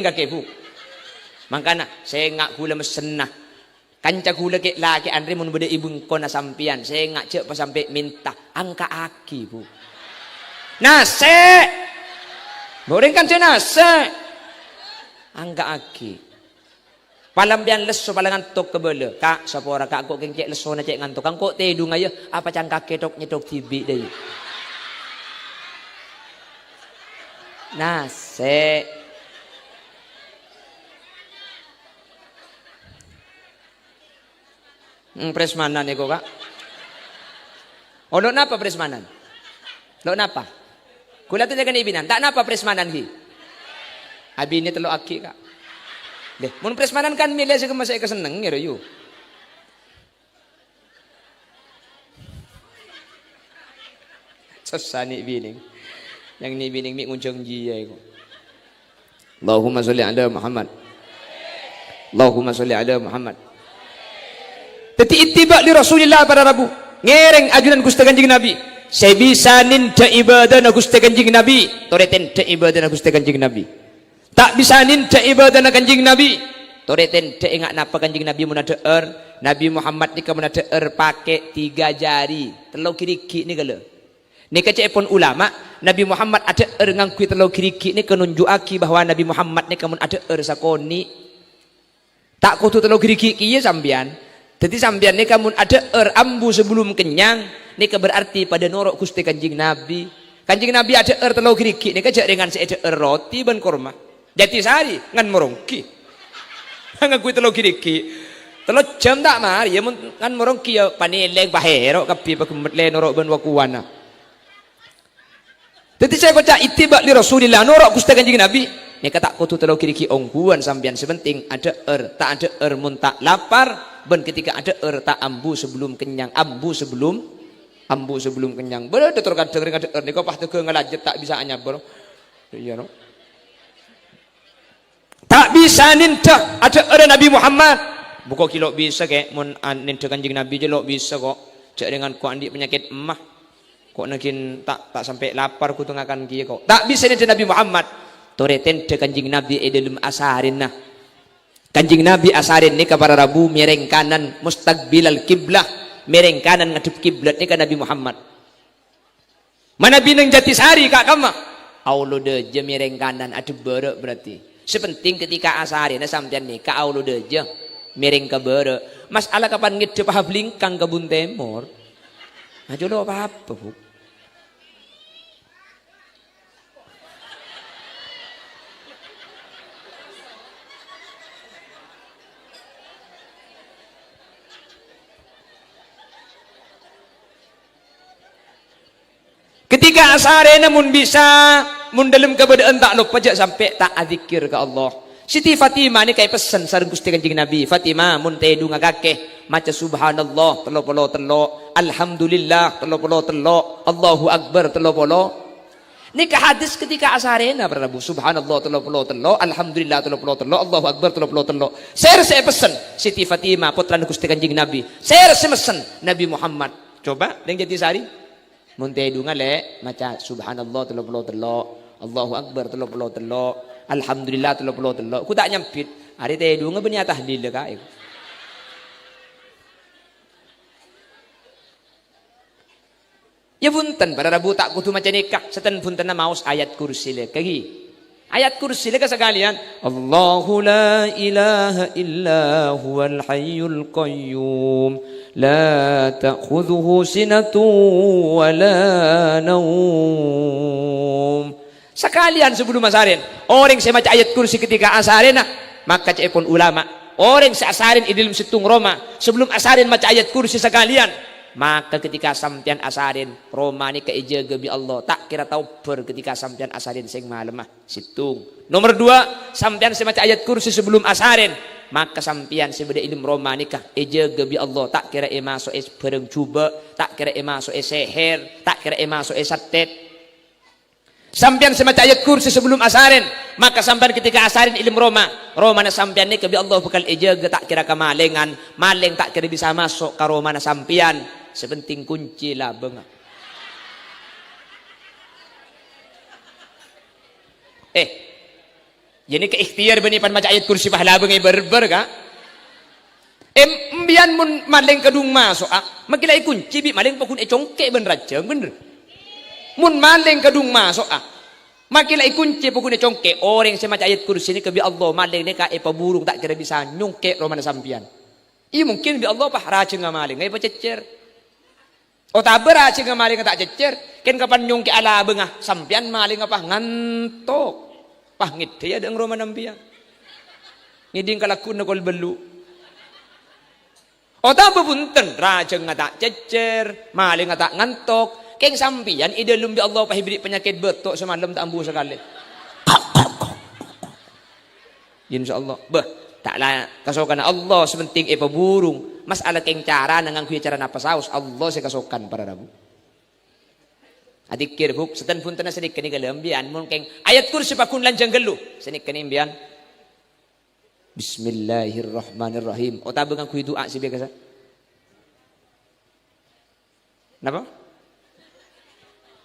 kake bu. Makana saya ngak gula mesenah. Kanca gula ke laki Andre mun beda ibu kona sampian. Saya ngak cek pas sampai minta angka aki bu. Nase. Boreng kan saya nase. Angka aki. Palambian leso palangan tok kebele. Kak sapora kak kok kengcek leso na cek ngantuk. Kang kok tedung ayo apa cangka ketok nyetok tibi deh. Nase. Presmanan eko kak. Oh lo napa presmanan? Lo napa? Kula tu jangan ibinan. Tak napa presmanan hi. Abi ini telo aki kak. Deh, mun presmanan kan milih sih masih keseneng ya yu. Sesani bining. Yang ni bining mi nguncung jia eko. Allahumma sholli ala Muhammad. Allahumma sholli ala Muhammad. Teti ittiba li Rasulillah pada Rabu. Ngereng ajunan Gusti Kanjeng Nabi. Sebisanin da ibadah na Gusti Kanjeng Nabi. Toreten da ibadah na Gusti Kanjeng Nabi. Tak bisanin da ibadah na Kanjeng Nabi. Toreten da ingat napa Kanjeng Nabi mun adeer. Nabi Muhammad nika mun adeer pake 3 jari. Telo kiriki ni gala. Nika cepon ulama Nabi Muhammad adeer ngangkui telo kiriki ni kenunjukaki bahwa Nabi Muhammad nika mun adeer sakoni. Tak kutu telo kiriki kiye sampean. Jadi sambian ni kamu ada ambu sebelum kenyang, ni berarti pada norok Gusti Kanjeng Nabi. Kanjeng Nabi ada telo kiriki, ni kejak dengan seeda roti ban korma. Jati sari ngan morongki. Ngakui telo kiriki. Telo jam tak mari ya ngan morongki ya paneleng bahero kapi pakumet le norok ban wakuana. Jadi saya baca ittiba li Rasulillah norok Gusti Kanjeng Nabi. Ni kata kutu telo kiriki ongguan sambian sepenting ada tak ada mun tak lapar. Ben ketika ada tak ambu sebelum kenyang, ambu sebelum kenyang. Bener terkadang ada ni kau pasti ke ngelajet tak bisa anyabor. Iya no. Tak bisa ninta ada Nabi Muhammad. Buka kilo bisa ke mun ninta Kanjeng Nabi je lo bisa kok. Cak dengan ku andi penyakit emah. Kok nakin tak sampai lapar ku tengakan kiye kok. Tak bisa ninta Nabi Muhammad. Toreten de Kanjeng Nabi dalam asarin nah. Kanjeng Nabi asarin ni kepada Rabu mereng kanan mustaqbilal kiblah, mereng kanan ngadep kiblat ni ke Nabi Muhammad. Mana bineng Jatisari kak kama? Aulo deje mereng kanan adep berek berarti. Sepenting ketika asarin sampean ni ka aulo deje mereng ke berek. Masalah kapan ngedep hablingkang kebun temor. Nah jodoh apa-apa bu. Ketika asare namun bisa mun dalam keadaan tak lupa jak sampai tak adzikir ke Allah. Siti Fatimah ni kayak pesan sareng Gusti Kanjeng Nabi. Fatimah mun tedu ngakake maca subhanallah telo, alhamdulillah telo, Allahu akbar telo. Ni ke hadis ketika asare na Prabu subhanallah telo, alhamdulillah telo, Allahu akbar telo. Saya pesan Siti Fatimah putra Gusti Kanjeng Nabi. Saya mesen Nabi Muhammad. Coba yang jadi sari. Muntedu ngale maca subhanallah telo, Allahu akbar telo, alhamdulillah telo. Ku tak nyampit. Ari tedu ngebeni tahlil ka. Ya punten para Rabu tak kudu maca nikah, seten punten maos ayat kursi le kagi. Ayat kursi le sekalian. Allahu la ilaha illa huwal hayyul qayyum. La ta'khudhuhu sinatu wa la naum. Sekalian sebelum asarin, orang saya baca ayat kursi ketika asarin maka cepon ulama. Orang saya asarin di dalam situng Roma, sebelum asarin baca ayat kursi sekalian, maka ketika sampean asarin Roma ni keijaga bi Allah, tak kira tahu ber ketika sampean asarin sing malam situng. Nomor 2, sampean saya baca ayat kursi sebelum asarin, maka sampian sebeda ilmu Roma nikah ejaga bi Allah, tak kira masuk bareng cuba, tak kira masuk seher, tak kira masuk satet. Sampian semacam ayat kursi sebelum asarin, maka sampian ketika asarin ilmu Roma na sampian nikah bi Allah bakal ejaga, tak kira kemalengan, maling tak kira bisa masuk ke Roma na sampian, sepenting kunci lah bengak. Jadi ke ikhtiar bani pan maca ayat kursi pahala bengai berber ka. Embian mun maleng kadung masuk makilai kunci bi maleng pakun congke ben raja bener. Mun maleng kadung masuk makilai kunci pakun congke orang yang maca ayat kursi ni ke bi Allah maleng ni ka paburung tak kira bisa nyongke romana sampian. Iya mungkin bi Allah pah raja ngamaleng ngai pacecer. Oh tak beraja ngamaleng tak cecer. Ken kapan nyongke ala bengah sampian maleng apa ngantok. Pah ngide ya deng romana sampian. Ngiding kalakun nakol belu. O tak bepunten raja ngata cecer, maling ngata ngantok, keng sampian ide lumbi Allah pahibri penyakit betok semalam tak ambu sekali. Insyaallah. Beh, taklah kasokan Allah sementing burung. Masalah keng cara nangang kuya cara napa saus Allah saya kasokan para rabu. Adik kirbuk seten punten sedik keni galembian mun keng ayat kursi pakun lanjang gelu. Senik keni imbian. Bismillahirrahmanirrahim. O tabe ngang kuy doa si biasa. Napa?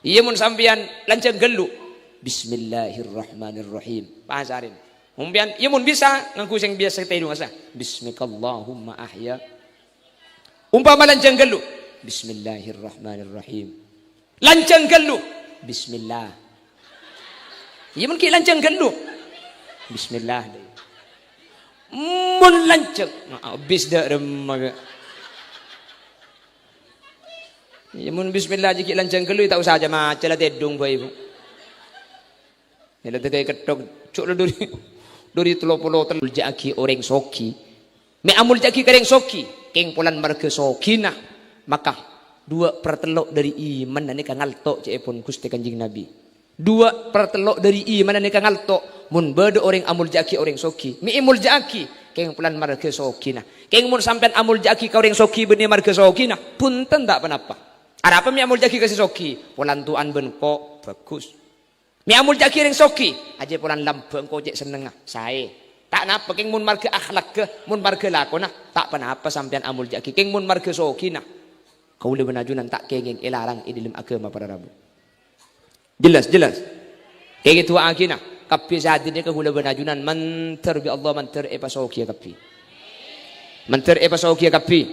Iya mun sampean lancang gelu. Bismillahirrahmanirrahim. Pasarin. Umpian iya mun bisa ngangku sing biasa tayo asa. Bismikallahumma ahya. Umpama lancang gelu. Bismillahirrahmanirrahim. Lancang gelu. Bismillah. Iya mun ki lancang gelu. Bismillah. Mun lancang habis dah remaga. Ya mun bismillah jiki lancang gelu tak usah aja macalah tedung bae ibu. Ya tedai ketok cuk duri 30 jaki orang soki. Me amul jaki kareng soki, keng pulan marga sokina. Maka 2/3 dari iman ni kangaltok cepon Gusti Kanjeng Nabi. 2/3 dari iman ni kangaltok. Mun beda orang amul jaki orang soki. Mi amul jaki keng pulan marga sokina. Keng mun sampean amul jaki ka orang soki benih marga sokina. Punten tak penapa. Ada apa mi amul jaki kasih soki? Pulan tuan ben kok bagus. Mi amul jaki orang soki. Aja pulan lambeng kok cek seneng sae. Tak napa keng mun marga akhlak ke mun marga lakona tak penapa sampean amul jaki. Keng mun marga sokina. Kau lebih najunan tak kengeng elarang idilim agama para rabu. Jelas. Kayak gitu akina. Kapi saat ini ke hula benajunan manter bi Allah manter epasokia kapi. Manter epasokia kapi.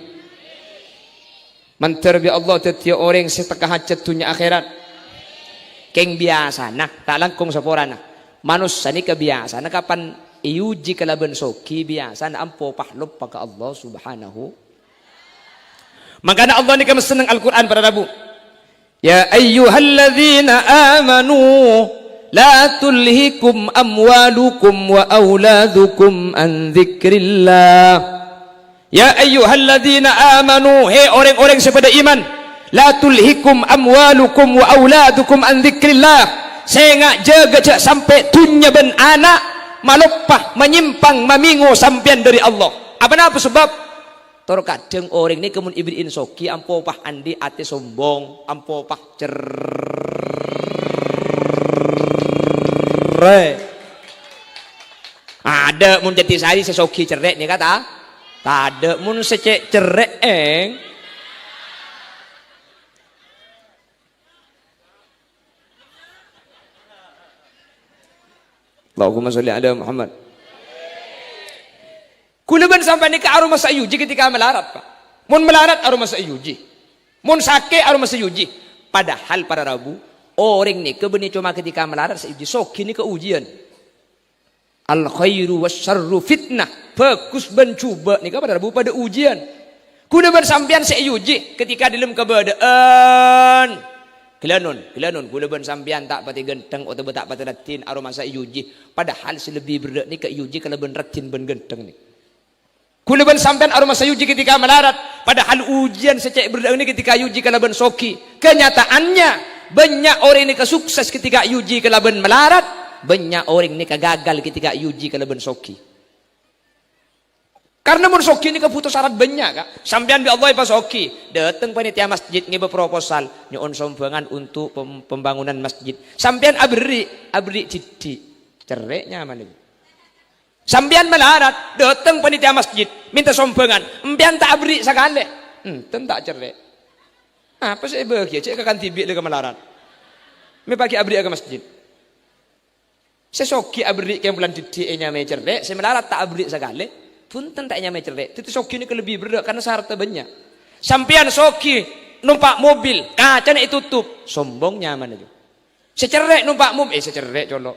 Manter bi Allah tetiap orang setengah hajat dunia akhirat. Keng biasa nah tak langkung saporana. Manusia ni kebiasa nah kapan iuji kalaban soki biasa nah ampo pahlop paka Allah subhanahu. Makanya Allah ni kami senang Al-Quran para rabu. Ya ayyuhalladzina amanu la tulhikum amwalukum wa auladukum an dzikrillah. Ya ayyuhalladzina amanu, hei orang-orang sepada iman, la tulhikum amwalukum wa auladukum an dzikrillah. Sengak jaga cak sampai dunya ben anak malopah menyimpang mamingo sampian dari Allah. Apa sebab? Tor kadang orang ni kemun ibrin soki ampo pah andi ate sombong, ampo pah ada mun jati sari sesoki cerek ni kata tak ada mun secek cerek Allahumma sholli ala Muhammad. Kulaban sampai ni ke arum masa yuji ketika melarat pak. Mun melarat arum masa yuji. Mun sakit arum masa yuji. Padahal para rabu orang ni kebeni cuma ketika melarat seuji soki ni ke ujian. Al khairu wasyarru fitnah. Bagus mencuba ni pada rabu pada ujian. Kulaban sampean seuji ketika dalam keberadaan. Kelanon kulaban sampean tak pati genteng atau tak pati ratin arum masa yuji. Padahal selebih berdak ni ke yuji kalau ben ratin ben genteng ni. Kulaban sampean arum masa yuji ketika melarat. Padahal ujian secek berdak ni ketika yuji kalau ben soki. Kenyataannya banyak orang ni kesukses ketika yuji kelaban melarat, banyak orang ni gagal ketika yuji kelaban soki. Karena mun soki ni keputus syarat banyak kak. Sampean bi Allah pas soki, datang panitia masjid ngebe proposal nyon sumbangan untuk pembangunan masjid. Sampean abri citi cereknya mana? Sampean melarat, datang panitia masjid minta sumbangan, empian tak abri sekali, tak cerek. Apa sih bahagia? Cek akan tibik le ke melarat. Me pakai abri ke masjid. Sesoki abrik yang bulan titik nyamai cerdik, semelarat tak abrik sekali, punten tak nyamai cerdik. Itu soki ini lebih berat karena syaratnya banyak. Sampian soki numpak mobil, kacanya ditutup, sombong nyaman aja. Secerek numpak mobil, secerek colok.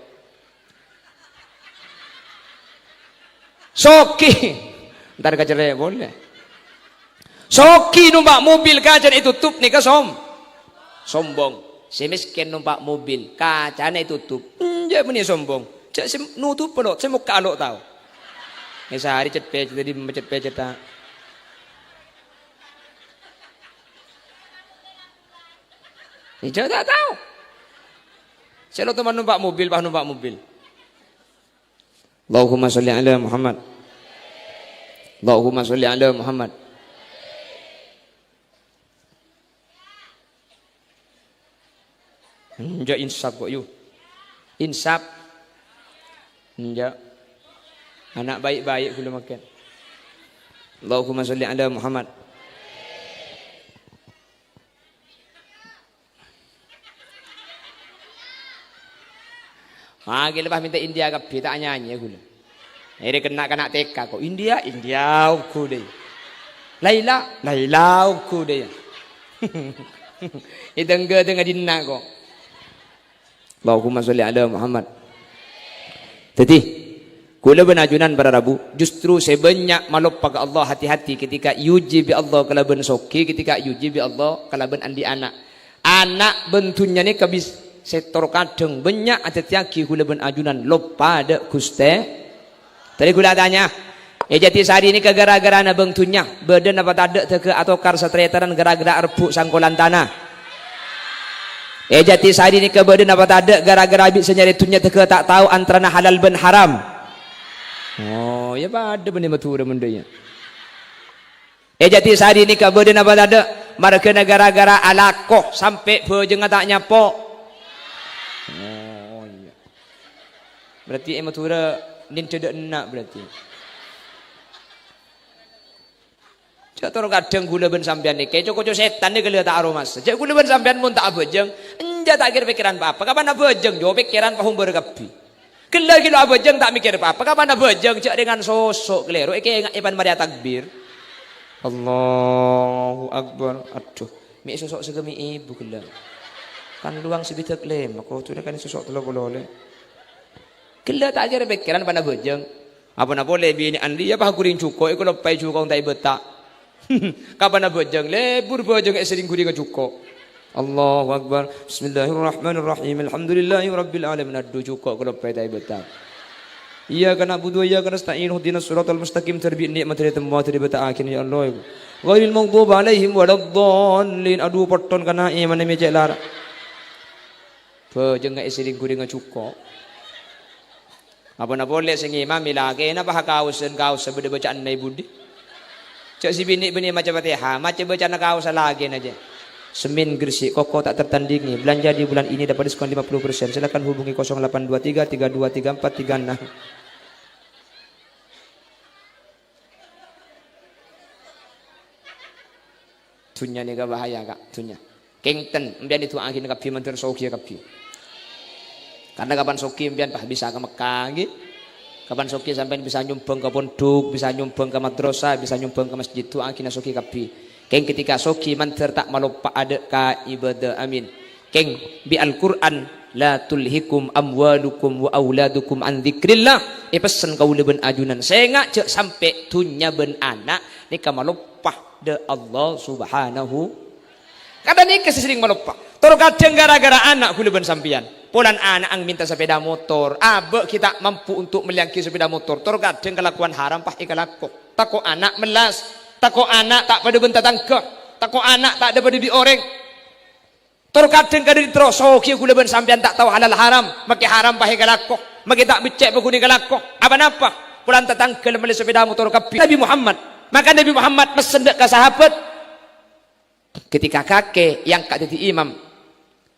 Soki, ntar kacerek boleh. Soki numpak mobil, kacanya ditutup, nih sombong. Si miskin numpak mobil, kacanya tutup. Dia punya sombong. Cak si nutup pelot, saya mau kalok tahu. Sehari cet pecet, jadi macet pecet tak. Dia tak tahu. Saya lo teman numpak mobil, pak numpak mobil. Allahumma sholli ala Muhammad. Allahumma sholli ala Muhammad. Nja insaf kok yuk. Insaf. Nja. Anak baik-baik belum makan. Allahumma sholli ala Muhammad. Magi lepas minta India kapi tak nyanyi gula. Ini kena TK kok. India aku deh. Laila aku deh. Itu enggak tengah dina kok. Allahumma sholli ala Muhammad. Jadi, kula benajunan para rabu, justru sebanyak malop pada Allah hati-hati ketika yuji bi Allah kalaban soki, ketika yuji bi Allah kalaban andi anak. Anak bentunya ni kabis setor kadang banyak ada tiaki kula benajunan lopa ada guste. Tadi kula tanya, jadi sehari ini ke gara-gara na bentunya, badan apa tak ada teke atau kar satretaran gara-gara erpuk sangkolan tanah. Jati sehari ni kebadan apa tak ada gara-gara habis senyari tunya teka tak tahu antara halal ben haram. Oh, ya pada benda matura bendanya. Jati sehari ni kebadan apa tak ada mereka gara-gara alakoh sampai bejeng tak nyapo. Oh, iya. Berarti matura nin tidak nak berarti. Catur kadang gula ben sampean ni kocok setan ni kalau tak aromas. Cak gula ben sampean mun tak abejeng, enja tak kira pikiran apa. Kapan abejeng jo pikiran pahum berkapi. Kilo abejeng tak mikir apa. Kapan abejeng cak dengan sosok keliru. Iki ingat ipan Maria takbir. Allahu Akbar. Aduh, mi sosok segemi ibu kela. Kan luang sebitak lem. Aku tu kan sosok telo boleh. Kela tak kira pikiran pada abejeng. Apa nak boleh bini andi ya pah kuring cuko. Iku lepai cuko tak betak. Kapan bojang lebur bojang sering guri ngacuko. Allahu Akbar. Bismillahirrahmanirrahim. Alhamdulillahirabbil alamin. Adu cuko kalau pai betal. Iya kana budu iya kana stain hdinas siratal mustaqim terbi nikmat dari temua dari beta akhir ya Allah. Ghairil maghdubi alaihim waladdallin. Adu poton kana iman me celar. Bojang sering guri ngacuko. Apa na boleh sing imam milage na pahakausen kaus sebede bacaan nai budi. Cak si bini macam Fatihah, macam baca nak kau salah lagi aja. Semin Gresik, koko tak tertandingi. Belanja di bulan ini dapat diskon 50%. Silakan hubungi 0823 3234 36. Tunya ni bahaya kak, tunya. Kengten, mbian itu angin kapi mantur soki kapi. Karena kapan soki mbian pah bisa ke Mekah gitu. Kapan soki sampai bisa nyumbang ke pondok, bisa nyumbang ke madrasah, bisa nyumbang ke masjid tu akhirnya soki kapi. Keng ketika soki manter tak malupa ada ka ibadah amin. Keng bi Al-Quran la tulhikum amwalukum wa auladukum an dzikrillah. Pesan kau leben ajunan. Saya ngak cek sampai tunya ben anak ni ka malupa de Allah Subhanahu. Kadang ni kesering malupa. Tor kadang gara-gara anak kula ben sampian. Polan anak ang minta sepeda motor. Abe kita mampu untuk meliangki sepeda motor. Tor kadang kelakuan haram pah ikalako. Tako anak melas. Tako anak tak pada benta tangka. Tako anak tak ada pada bi orang. Tor kadang kadang terosoki kula ben sampian tak tahu halal haram. Maki haram pah ikalako. Maki tak becek beguni ikalako. Apa napa? Polan tatangkel meli sepeda motor kapi. Nabi Muhammad. Maka Nabi Muhammad pesen ke sahabat. Ketika kakek yang kat jadi imam.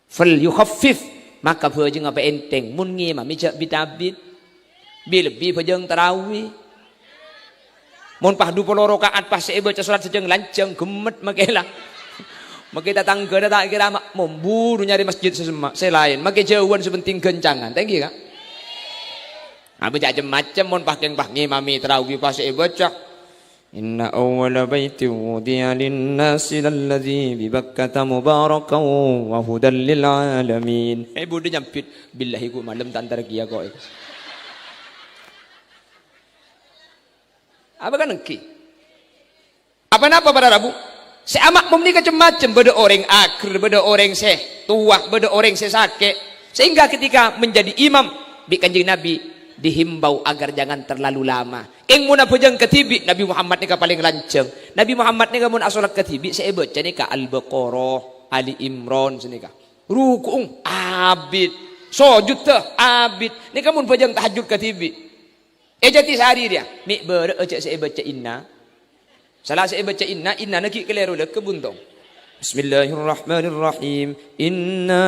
Fal yukhaffif. Maka bejeng apa enteng mun ngima mijak bitabit bi lebih bejeng tarawih mun pah 20 rakaat pas baca salat sejeng lancang gemet makela makita tangga tak kira memburu nyari masjid sesema selain make jauhan sepenting gencangan thank you kak baca macam mon pakeng mami tarawih pas baca inna awwala baiti wudi'a lin-nasi lalladzi bi Bakkah mubarakan wa hudan lil alamin. Bodoh nyampit billahi ku malam tak antara kia kau. Apa kan engki? Apa napa pada Rabu? Si amak memenikah macam-macam, beda orang akhir, beda orang tua, beda orang sakit. Sehingga ketika menjadi imam di Kanjeng Nabi dihimbau agar jangan terlalu lama. Ing mun pejang ketibi Nabi Muhammad ni paling lanceng. Nabi Muhammad ni mun asolat ketibi saya baca ni ka Al-Baqarah, Ali Imran senika. Rukung abid, sujud teh abid. Ni mun pejang tahajud ketibi. Jati sehari dia. Mik ber saya baca inna. Salah saya baca inna nak keliru le kebuntong. Bismillahirrahmanirrahim. Inna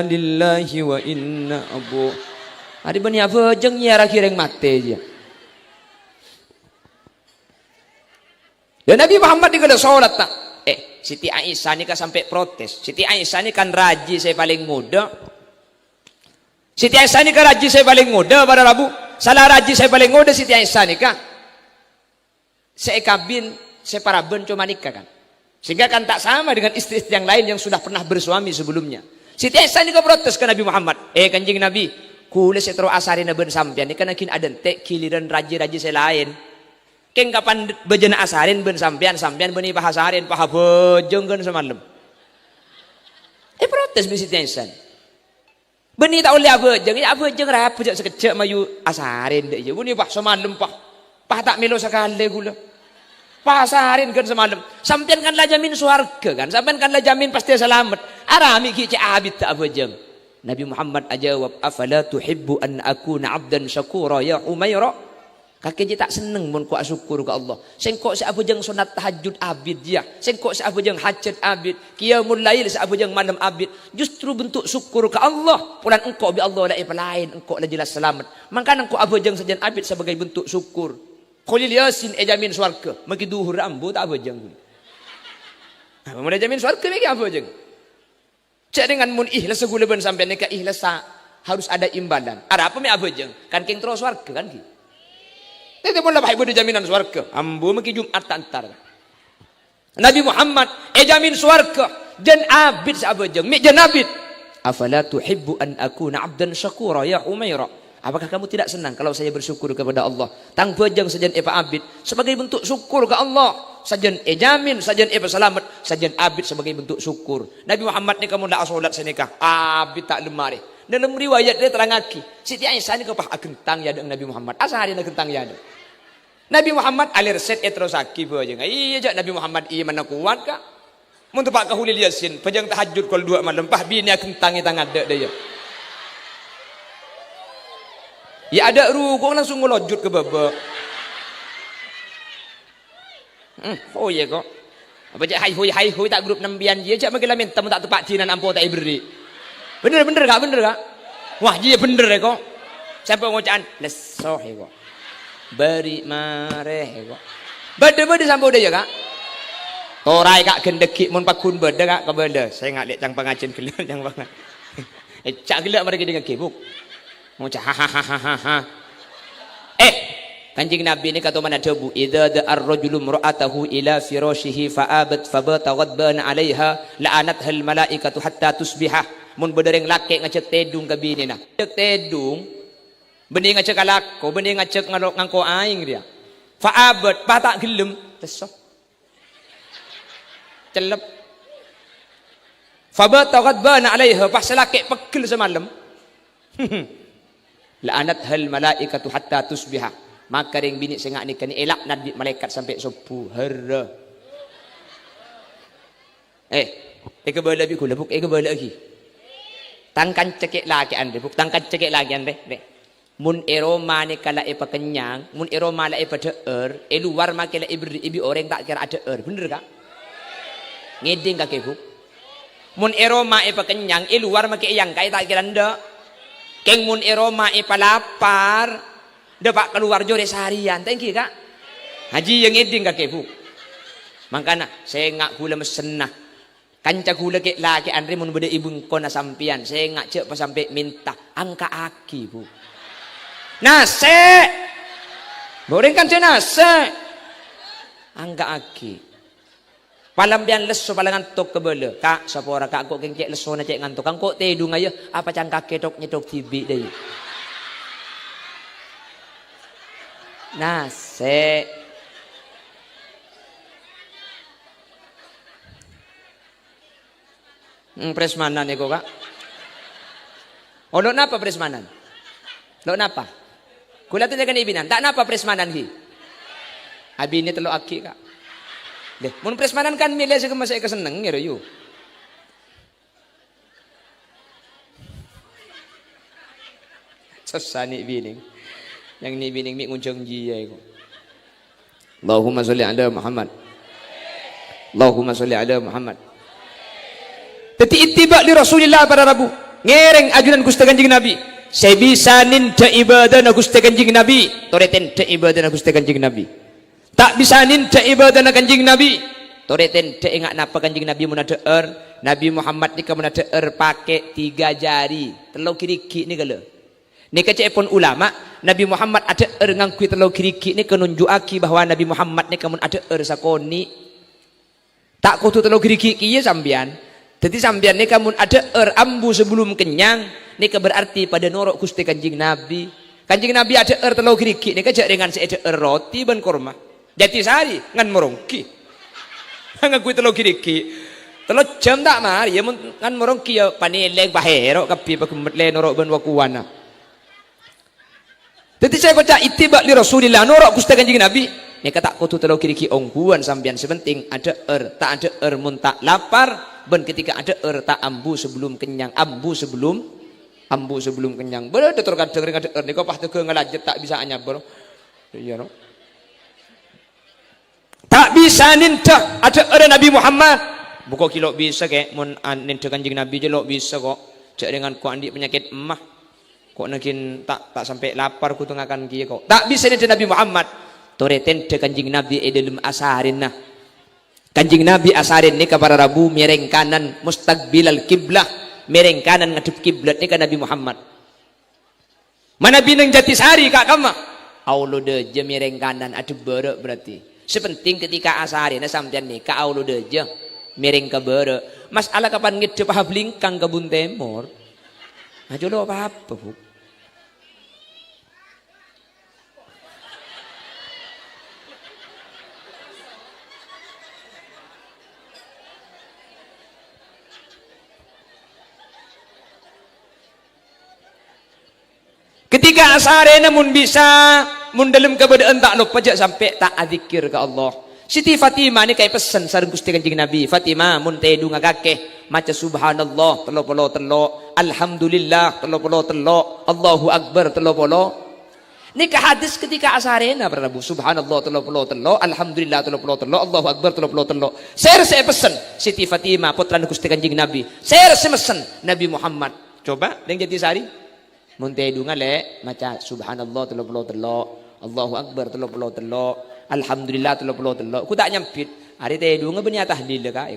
lillahi wa inna abu. Ada bani apa jeng nyara kireng mate je. Dan Nabi Muhammad ni kada solat tak. Siti Aisyah ni kan sampai protes. Siti Aisyah ni kan raji saya paling muda. Siti Aisyah ni kan raji saya paling muda pada Rabu. Salah raji saya paling muda Siti Aisyah ni kan. Saya kabin, saya paraben cuma nikah kan. Sehingga kan tak sama dengan istri-istri yang lain yang sudah pernah bersuami sebelumnya. Siti Aisyah ni kan protes ke Nabi Muhammad. Kanjeng Nabi, kula saya terus asarin ben sampean ni kan akin ada tek kiliran raji-raji saya lain. Keng kapan bejena asarin ben sampean beni pahasarin paha bejeng kan semalam. Protes bi Siti Aisyah. Beni tak oleh abejeng, ya abejeng ra pejak sekejap mayu asarin dek je. Beni pak semalam pah tak melo sekali gula. Pasarin kan semalam. Sampean kan lah jamin surga kan. Sampean kan lah jamin pasti selamat. Arami ki cak abid tak abejeng. Nabi Muhammad ajawab, afala tuhibbu an akuna abdan syakura ya Umairah. Kakek je tak seneng mun kuat syukur ke Allah. Sengkok si abejeng sunat tahajud abid dia. Sengkok si abejeng hajat abid. Qiyamul lail si abejeng malam abid. Justru bentuk syukur ke Allah. Pulan engkau bi Allah lain lain, engkau lah jelas selamat. Maka engkau abejeng sajan abid sebagai bentuk syukur. Qulil yasin jamin swarga. Maki duhur ambu tak abejeng. Mulai jamin swarga maki abejeng. Cak dengan mun ikhlas segula ben sampai nikah ikhlas harus ada imbalan. Ada apa mi abejeng? Kan keng terus swarga kan ki. Itu pun lah baik jaminan swarga. Ambu maki Jumat antar. Nabi Muhammad jamin swarga. Jan abid sabejeng. Mi jan abid. Afala tuhibbu an akuna abdan syakura ya Umairah. Apakah kamu tidak senang kalau saya bersyukur kepada Allah? Tang bejeng sajan epa abid sebagai bentuk syukur ke Allah. Sajan jamin, sajan selamat, sajan abid sebagai bentuk syukur. Nabi Muhammad ni kamu dah solat senikah. Abid tak lemari. Dalam riwayat dia terangaki. Siti Aisyah ni kepah kentang ya dengan Nabi Muhammad. Asal ada kentang ya. Nabi Muhammad alir set terus sakit bejeng. Iya jak Nabi Muhammad iya mana kuat kah? Mun tepak kahulil yasin, pejeng tahajud kol 2 malam pah bini kentang tang ada dia. Ya ada rukuk langsung ngelojut ke babak. Oh ya kok. Apa cak hai hoi tak grup nambian dia cak magelah minta tak tepak jinan ampo tak beri. Bener kak? Wah dia bener ya kok. Siapa ngocaan? Lesoh ya kok. Beri mareh ya kok. Bade sampo dia kak. Torai kak gendeki mun pakun bade kak kebada. Saya ngak lihat cang pengajin gelak cang pangan. Cak gelak mereka dengan gebuk. Ngocah hahaha. Kanjeng Nabi ini kata mana debu idza da'ar rajulu imra'atahu ila firashihi fa'abat fabata ghadban 'alaiha la'anatha al malaikatu hatta tusbihah. Mun bedereng laki ngacek tedung ke bini na. Cek tedung bening ngacek kalako, bening ngacek ngangko aing dia. Fa'abat patak gelem tesok. Celep. Fabata ghadban 'alaiha pas laki pegel semalam. La'anat hal malaikatu hatta tusbiha. Maka ring bini sengak ni kan elak nabi malaikat sampai subuh hara. Kebala bi kula buk kebala lagi. Tangkan cekek lagi ande buk tangkan cekek lagi ande. Mun eroma ni kala kenyang, mun eroma la deer, luar makela ibi orang tak kira ada bener kak? Ngeding kak buk. Mun eroma kenyang, luar make yang kai tak kira ndak. Keng mun eroma palapar dapat keluar jore seharian thank you kak haji yang eding kak bu makanya saya ngak gula mesenah kanca gula ke laki andre mun beda ibu kona sampian saya ngak cek pas sampai minta angka aki bu Nase. Boreng kan je nase. Angga aki. Palambian leso palangan tok kebele. Kak sapa ora kak kok kengcek leso na cek ngantuk. Kang kok tedung ayo apa cang kake tok nyetok tibi deui. Nase. Presmanan eko kak. Oh lo napa presmanan? Lo napa? Kula tu dengan ibinan. Tak napa presmanan hi. Abi ini telo aki kak. Deh, mun presmanan kan milih sing masih keseneng ya yo. Sesani bining. Yang ni bining mi nguncung jiya iku. Allahumma sholli ala Muhammad. Allahumma sholli ala Muhammad. Teti ittiba li Rasulillah pada Rabu. Ngereng ajunan Gusti Kanjeng Nabi. Sebisanin da ibadah na Gusti Kanjeng Nabi. Toreten da ibadah na Gusti Kanjeng Nabi. Tak bisa ninja ibadah na Kanjeng Nabi. Toreten de ingat napa Kanjeng Nabi mun adeer. Nabi Muhammad nika mun adeer pakai 3 jari. Telo kiriki ni gala. Nika cepon ulama Nabi Muhammad adeer ngangkui telo kiriki ni kenunjukaki bahwa Nabi Muhammad nika mun adeer sakoni. Tak kudu telo kiriki kiye sampean. Dadi sampean nika mun adeer ambu sebelum kenyang nika berarti pada norok Gusti Kanjeng Nabi. Kanjeng Nabi adeer telo kiriki nika jak dengan seeder roti ban kurma. Jati sari ngan merongki. Ngakui telo kiriki. Telo jam tak mari ya ngan merongki ya paneleng bahero kapi pakumet le norok ben wakuwana. Dadi saya kocak ittiba li Rasulillah norok Gusti Kanjeng Nabi. Nek tak kudu telo kiriki ongguan sampean sepenting ada tak ada mun tak lapar ben ketika ada tak ambu sebelum kenyang ambu sebelum kenyang. Bener terkadang ada nika pas tege ngelajet tak bisa anyabor. Iya no. Tak bisa ninta ada Nabi Muhammad. Buka kilo bisa kek mun ninta Kanjeng Nabi je lo bisa kok. Cak dengan ku andi penyakit emah. Kok nakin tak sampai lapar ku tengakan kiye kok. Tak bisa ninta Nabi Muhammad. Toreten de Kanjeng Nabi dalam asarin nah. Kanjeng Nabi asarin ni kepada Rabu mereng kanan mustaqbilal kiblah. Mereng kanan ngadep kiblat ni ka Nabi Muhammad. Mana bineng Jatisari kak kama. Aulo de je mereng kanan adep berek berarti. Sepenting ketika asarin sampean nikah aulo deja miring ke bere. Masalah kapan ngidep hablingkang kebun temor. Aja lo apa-apa, Bu. Ketika asare namun bisa mun dalam keadaan tak lupa jak sampai tak adzikir ke Allah. Siti Fatimah ni kai pesan sareng Gusti Kanjeng Nabi. Fatimah mun tedu ngakake maca subhanallah 30 alhamdulillah 30 Allahu akbar 30. Nika hadis ketika asarena Prabu subhanallah 30 alhamdulillah 30 Allahu akbar 30. Saya pesan Siti Fatimah putra Gusti Kanjeng Nabi. Saya mesen Nabi Muhammad. Coba yang jadi sari mun tedu ngale maca subhanallah 30 Allahu akbar 30 alhamdulillah 30 ku tak nyampit hari tedu ngebeni tahlil ka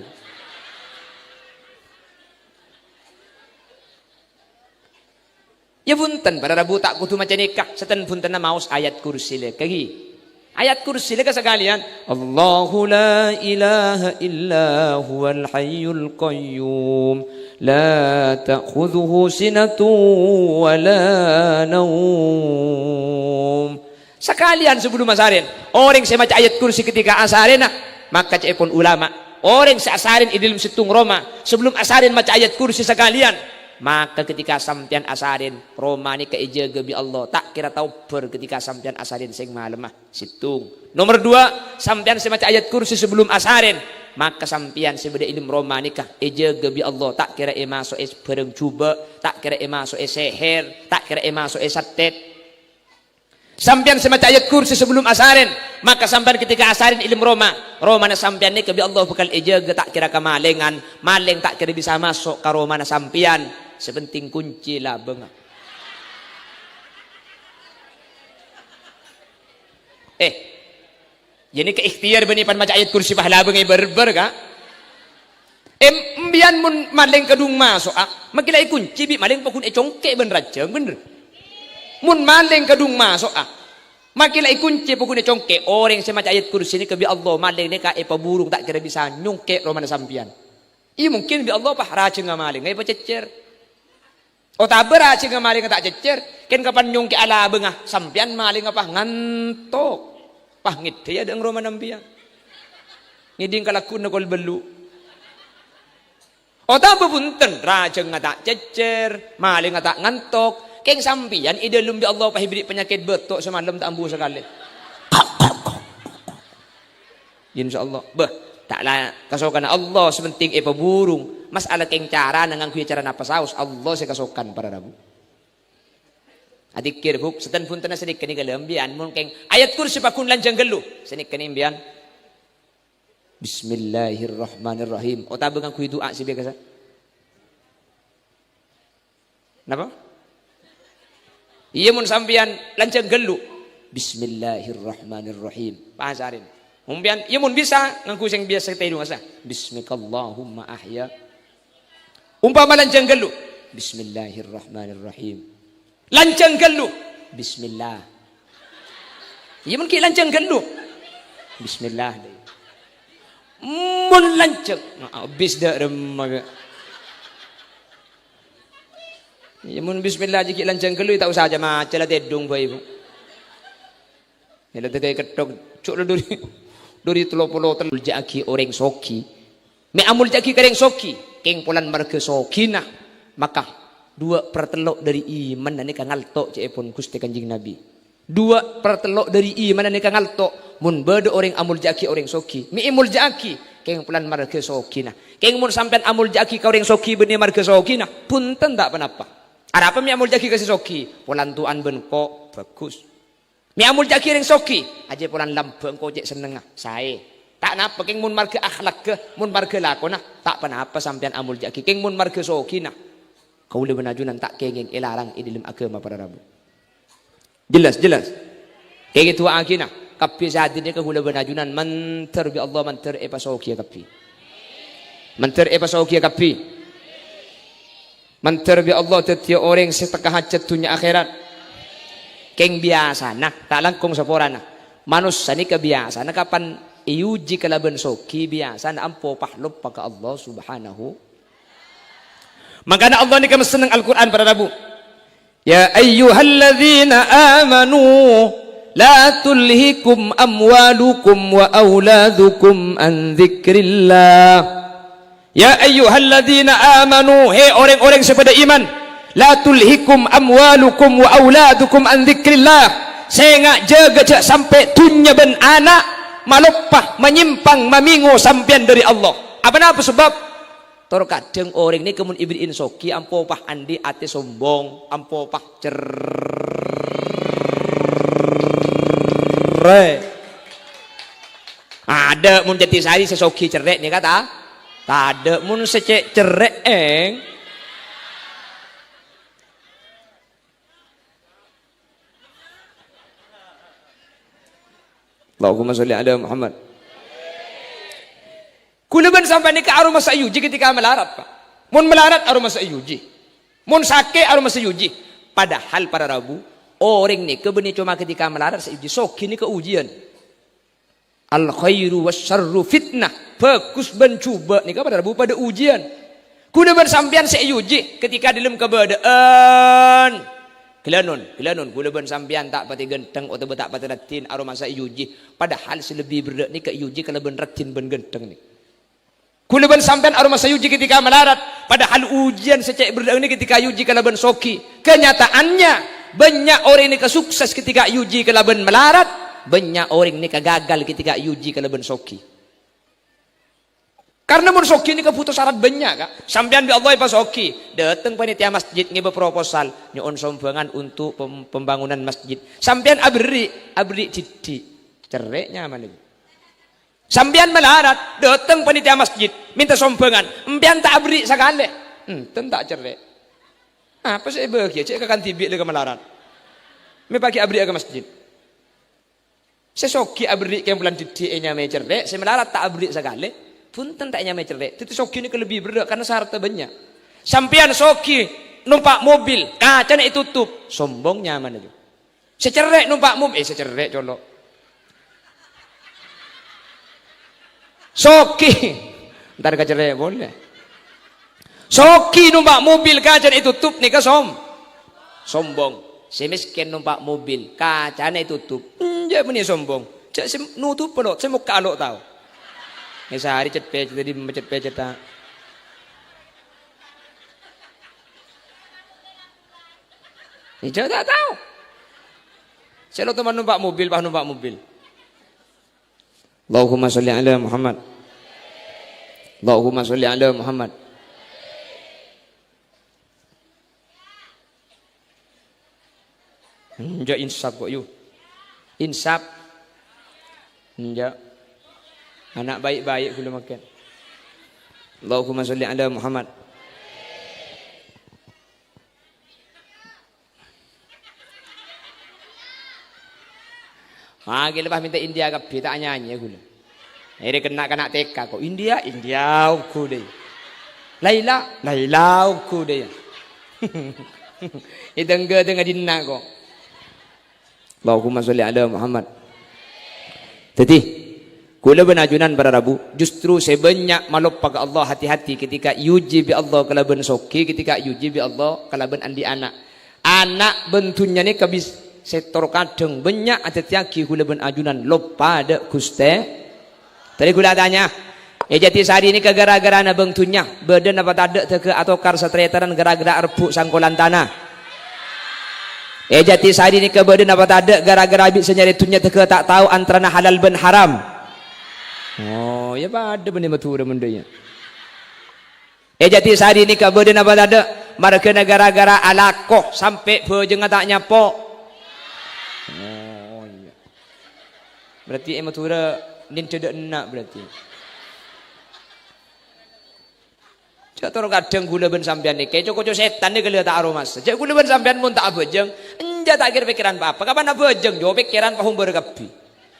ya punten para Rabu tak kudu maca nikah seten punten maos ayat kursi le kagi ayat kursi le sekalian Allahu la ilaha illa huwal hayyul qayyum la ta'khudhuhu sinatun wa la naum. Sekalian sebelum asarin orang saya baca ayat kursi ketika asarin maka cepon ulama orang seasarin idilum situng Roma sebelum asarin baca ayat kursi sekalian maka ketika sampian asarin Roma ni keijaga bi Allah tak kira tahu ber ketika sampian asarin sing malam situng. Nomor 2 sampian saya baca ayat kursi sebelum asarin maka sampian sebeda ilmu Roma nikah ejaga bi Allah tak kira masuk bareng cuba tak kira masuk seher tak kira masuk satet. Sampian semacam ayat kursi sebelum asarin maka sampian ketika asarin ilmu Roma na sampian ni kebi Allah bakal ejaga tak kira kemalengan maling tak kira bisa masuk ke Roma na sampian sepenting kunci lah bang. Jadi ke ikhtiar bani pan maca ayat kursi pahala bengai berber ka embian mun maling kedung masuk makilai kunci bi maling pokun congke ben raja bener Mun maling kadung masuk Makilah ikunci pokoknya congke orang semacam ayat kursi ini kebi Allah maling ni kae paburung tak kira bisa nyongke romana sampian. Iya mungkin bi Allah pah racun ngamaling ngai pacecer. Oh tak beracun ngamaling tak cecer. Ken kapan nyongke ala bengah sampian maling apa ngantok. Pah ngide ya deng romana sampian. Ngiding kalakun nakol belu. Oh tak bepunten racun tak cecer, maling tak ngantok. Keng sampian idalum di Allah pahibri penyakit betok semalam tak ambu sekali. Insyaallah. Taklah kasokan Allah sementing paburung. Masalah keng cara nangang kuya cara napa saus Allah saya kasokan para rabu. Adik kir buk setan pun tanah sedikit ni galembian mun keng ayat kursi pakun lanjang gelu senik kenimbian. Bismillahirrahmanirrahim. Oh tak bengang kuya doa si biasa. Napa? Iya mun sampian lancang gelu. Bismillahirrahmanirrahim. Pasarin. Umpian iya mun bisa ngangku sing biasa tayo asa. Bismikallahumma ahya. Umpama lancang gelu. Bismillahirrahmanirrahim. Lancang gelu. Bismillah. Iya mun ki lancang gelu. Bismillah. Mun lancang. Bis dah remaga. Ya mun bismillah jiki lancang gelu tak usah aja macam tedung bae ibu. Ya tedai ketok cuk duri 30 jaki orang soki. Me amul jaki kareng soki, keng pulan marga sokina. Maka 2/3 dari iman dan nika ngaltok cepon Gusti Kanjeng Nabi. 2/3 dari iman dan nika ngaltok mun bede orang amul jaki orang soki. Me amul jaki keng pulan marga sokina. Keng mun sampean amul jaki ka orang soki benih marga sokina, punten tak penapa. Ada apa mi amul jaki kasih soki? Polantuan benko bagus. Mi amul jaki ring soki, aja polan lambeng kok cek seneng sae. Tak napa keng mun marga akhlak ke, mun marga lakona, tak penapa sampean amul jaki keng mun marga soki nah. Kau lebih najunan tak kengeng elarang idilim agama para rabu. Jelas. Kayak gitu akina. Kapi saat ini ke hula benajunan manter bi Allah manter epa soki kapi. Manter epa soki kapi. Manter bi Allah tetiap orang setengah hajat dunia akhirat. Keng biasa nah tak langkung saporana. Manusia ni kebiasa nah kapan iuji kalaban soki biasa nah ampo pahlop paka Allah subhanahu. Makanya Allah ni kami senang Al-Quran para rabu. Ya ayyuhalladzina amanu la tulhikum amwalukum wa auladukum an dzikrillah. Ya ayyuhalladzina amanu, hei orang-orang sepada iman, la tulhikum amwalukum wa auladukum an dzikrillah. Sengak jaga cak sampai tunya ben anak malopah menyimpang mamingo sampian dari Allah. Apa sebab? Tor kadang orang ni kemun ibrin soki ampo pah andi ate sombong, ampo pah cerai. Ada mun jati sari sesoki cerek ni kata. Ada mun secek cerek Allahumma sholli ala Muhammad. Kulaban sampai ni ke arum masa yuji ketika melarat pak. Mun melarat arum masa yuji. Mun sakit arum masa yuji. Padahal para rabu orang ni kebeni cuma ketika melarat seuji soki ni ke ujian. Al khairu wasyarru fitnah. Bagus mencuba ni pada rabu pada ujian. Kuna bersampian seuji ketika dalam keberadaan. Kelanon kula ban sampian tak pati genteng atau tak pati ratin aroma masa uji. Padahal selebih berdak ni ke uji kalau ban ratin ban genteng ni. Kula ban sampian aroma masa uji ketika melarat. Padahal ujian secek berdak ni ketika uji kalau ban soki. Kenyataannya banyak orang ni kesukses ketika uji kalau ban melarat. Banyak orang ni gagal ketika uji kalaban soki. Karena mun soki ni keputus syarat banyak kak. Sampean bi Allah pas soki, datang panitia masjid ngiba proposal nyon sombangan untuk pembangunan masjid. Sampean abri citi cereknya mana? Sampean melarat, datang panitia masjid minta sombangan, empian tak abri sekali. Tak cerek. Apa sih bahagia cek kan tibik le melarat. Me pakai abri ke masjid. Sesoki abrik yang bulan titik nyamai cerdik, semelarat tak abrik sekali, punten tak nyamai cerdik. Itu soki ini lebih berat karena syaratnya banyak. Sampian soki numpak mobil, kacanya ditutup, sombong nyaman aja. Secerek numpak mobil, secerek colok. Soki, ntar kecerek boleh. Soki numpak mobil, kacanya ditutup, nih sombong. Si miskin numpak mobil, kacanya tutup. Dia punya sombong. Cak si nutup pelot, saya mau kalok tahu. Ini sehari cet jadi macet tak. Ini tak tahu. Saya lo teman numpak mobil, pak numpak mobil. Allahumma sholli ala Muhammad. Allahumma sholli ala Muhammad. Enggak insaf kok yuk. Insaf. Enggak. Anak baik-baik belum makan. Allahumma sholli ala Muhammad. Magi lepas minta India kapi tak nyanyi gula. Ini kena TK kok India aku deh. Laila aku deh. Itu enggak dinna kok. Allahumma sholli ala Muhammad. Jadi, kula benajunan para rabu, justru sebanyak malopag Allah hati-hati ketika yuji bi Allah kalaban soki, ketika yuji bi Allah kalaban andi anak. Anak bentunya ni kabis setor kadang banyak ada tiaki kula benajunan lopa ada guste. Tadi kula tanya, jadi sehari ini ke gara-gara na bentunya, badan apa tak ada teke atau kar satretaran gara-gara erpuk sangkolan tanah. Jati sehari ni kebadan apa tak ada gara-gara habis senyari tunya teka tak tahu antara halal ben haram. Oh, ya pada benda matura bendanya. Jati sehari ni kebadan apa tak ada mereka gara-gara alakoh sampai bejeng tak nyapo. Oh, iya. Berarti matura nin tidak nak berarti. Jatuh kadang gula ben sampean ni keco setan ni kalau tak aromas. Jadi gula ben sampean pun tak abejeng. Enja tak kira pikiran apa. Kapan abejeng jo pikiran pahum berkapi.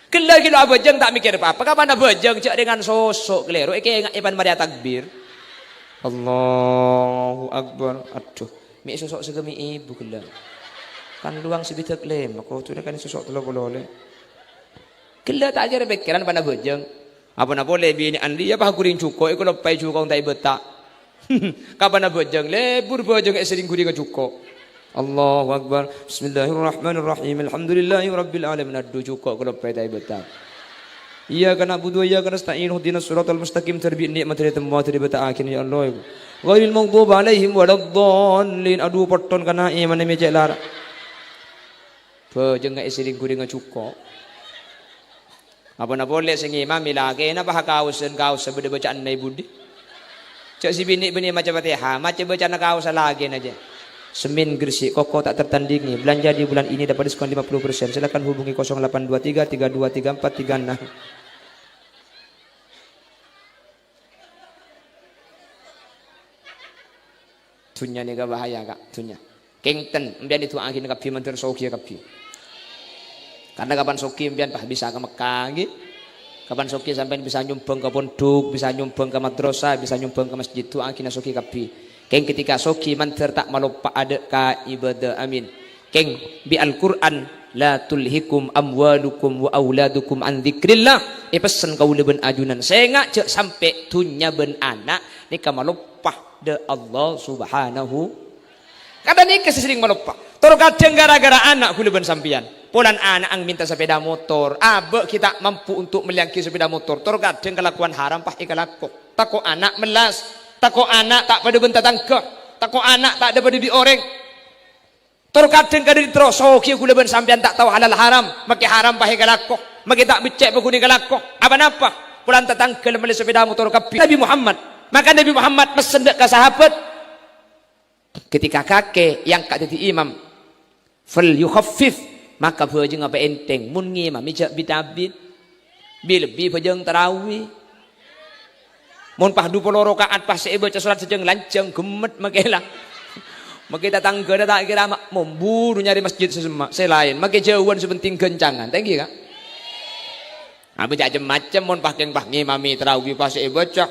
Kilo abejeng tak mikir apa. Kapan abejeng cak dengan sosok keliru. Eke ingat ipan Maria takbir. Allahu Akbar. Aduh, mi sosok segemi ibu kela. Kan luang sebitak lem. Aku tu kan sosok telo boleh. Kela tak kira pikiran pada abejeng. Apa nak boleh bini andi ya pah kuring cuko. Iku lepai cuko tak betak. Kapan abejeng lebur bejeng sering kuring cuko. Allahu Akbar. Bismillahirrahmanirrahim. Alhamdulillahi rabbil alamin. Adu cukup kalau pai betul. Iyyaka na'budu wa iyyaka nasta'in. Ihdinas siratal mustaqim. Tarbi' nikmat dari temua dari betul akhir ya Allah. Ghairil maghdubi alaihim waladdallin. Adu porton kana iman me jelar. Bejeng ngai sering kuring cukup. Apa nak boleh sing imam milage na bah kaus sebeda bacaan nai budi. Cak si bini macam Fatihah, macam bacaan kaus lagi aja. Semin Gresik, Koko tak tertandingi. Belanja di bulan ini dapat diskon 50%. Silakan hubungi 0823 323436. Tunya ni bahaya kak, tunya. Kengten, ambian itu angin kapi menteri soki kapi. Karena kapan soki ambian pah bisa ke Mekah, gitu. Kapan soki sampai bisa nyumbang ke pondok, bisa nyumbang ke madrasah, bisa nyumbang ke masjid tu angin soki kapi. Keng ketika soki manter tak malupa ada ka ibadah amin. Keng bi Al-Quran la tulhikum amwalukum wa auladukum an dzikrillah. Pesan kau leben ajunan. Saya ngak cek sampai tunya ben anak ni ka malupa de Allah Subhanahu. Kadang ni kesering malupa. Tor kadang gara-gara anak ku leben sampian. Polan anak ang minta sepeda motor. Abe kita mampu untuk meliangki sepeda motor. Tor kadang kelakuan haram pah ikalako. Tako anak melas. Tako anak tak pada bentar tangkap. Tako anak tak ada pada dioreng. Terkadang kadang terosoki gula ben sampean tak tahu halal haram. Maki haram pahe galako. Maki tak becek beguni galako. Apa napa? Pulang tatangkel meli sepeda motor kapi. Nabi Muhammad. Maka Nabi Muhammad pesen ke sahabat. Ketika kakek yang kat jadi imam. Fal yukhaffif. Maka bejeng apa enteng. Mun ngimam mijak bitabit. Bi lebih bejeng tarawih. Mun pah 20 rakaat pas baca salat sejeng lancang gemet makelah. Maka tetangga tak kira memburu nyari masjid sesemak selain maka jauhan sepenting gencangan. Thank you kak. Apa macam-macam mun pah ngimami tarawih pas baca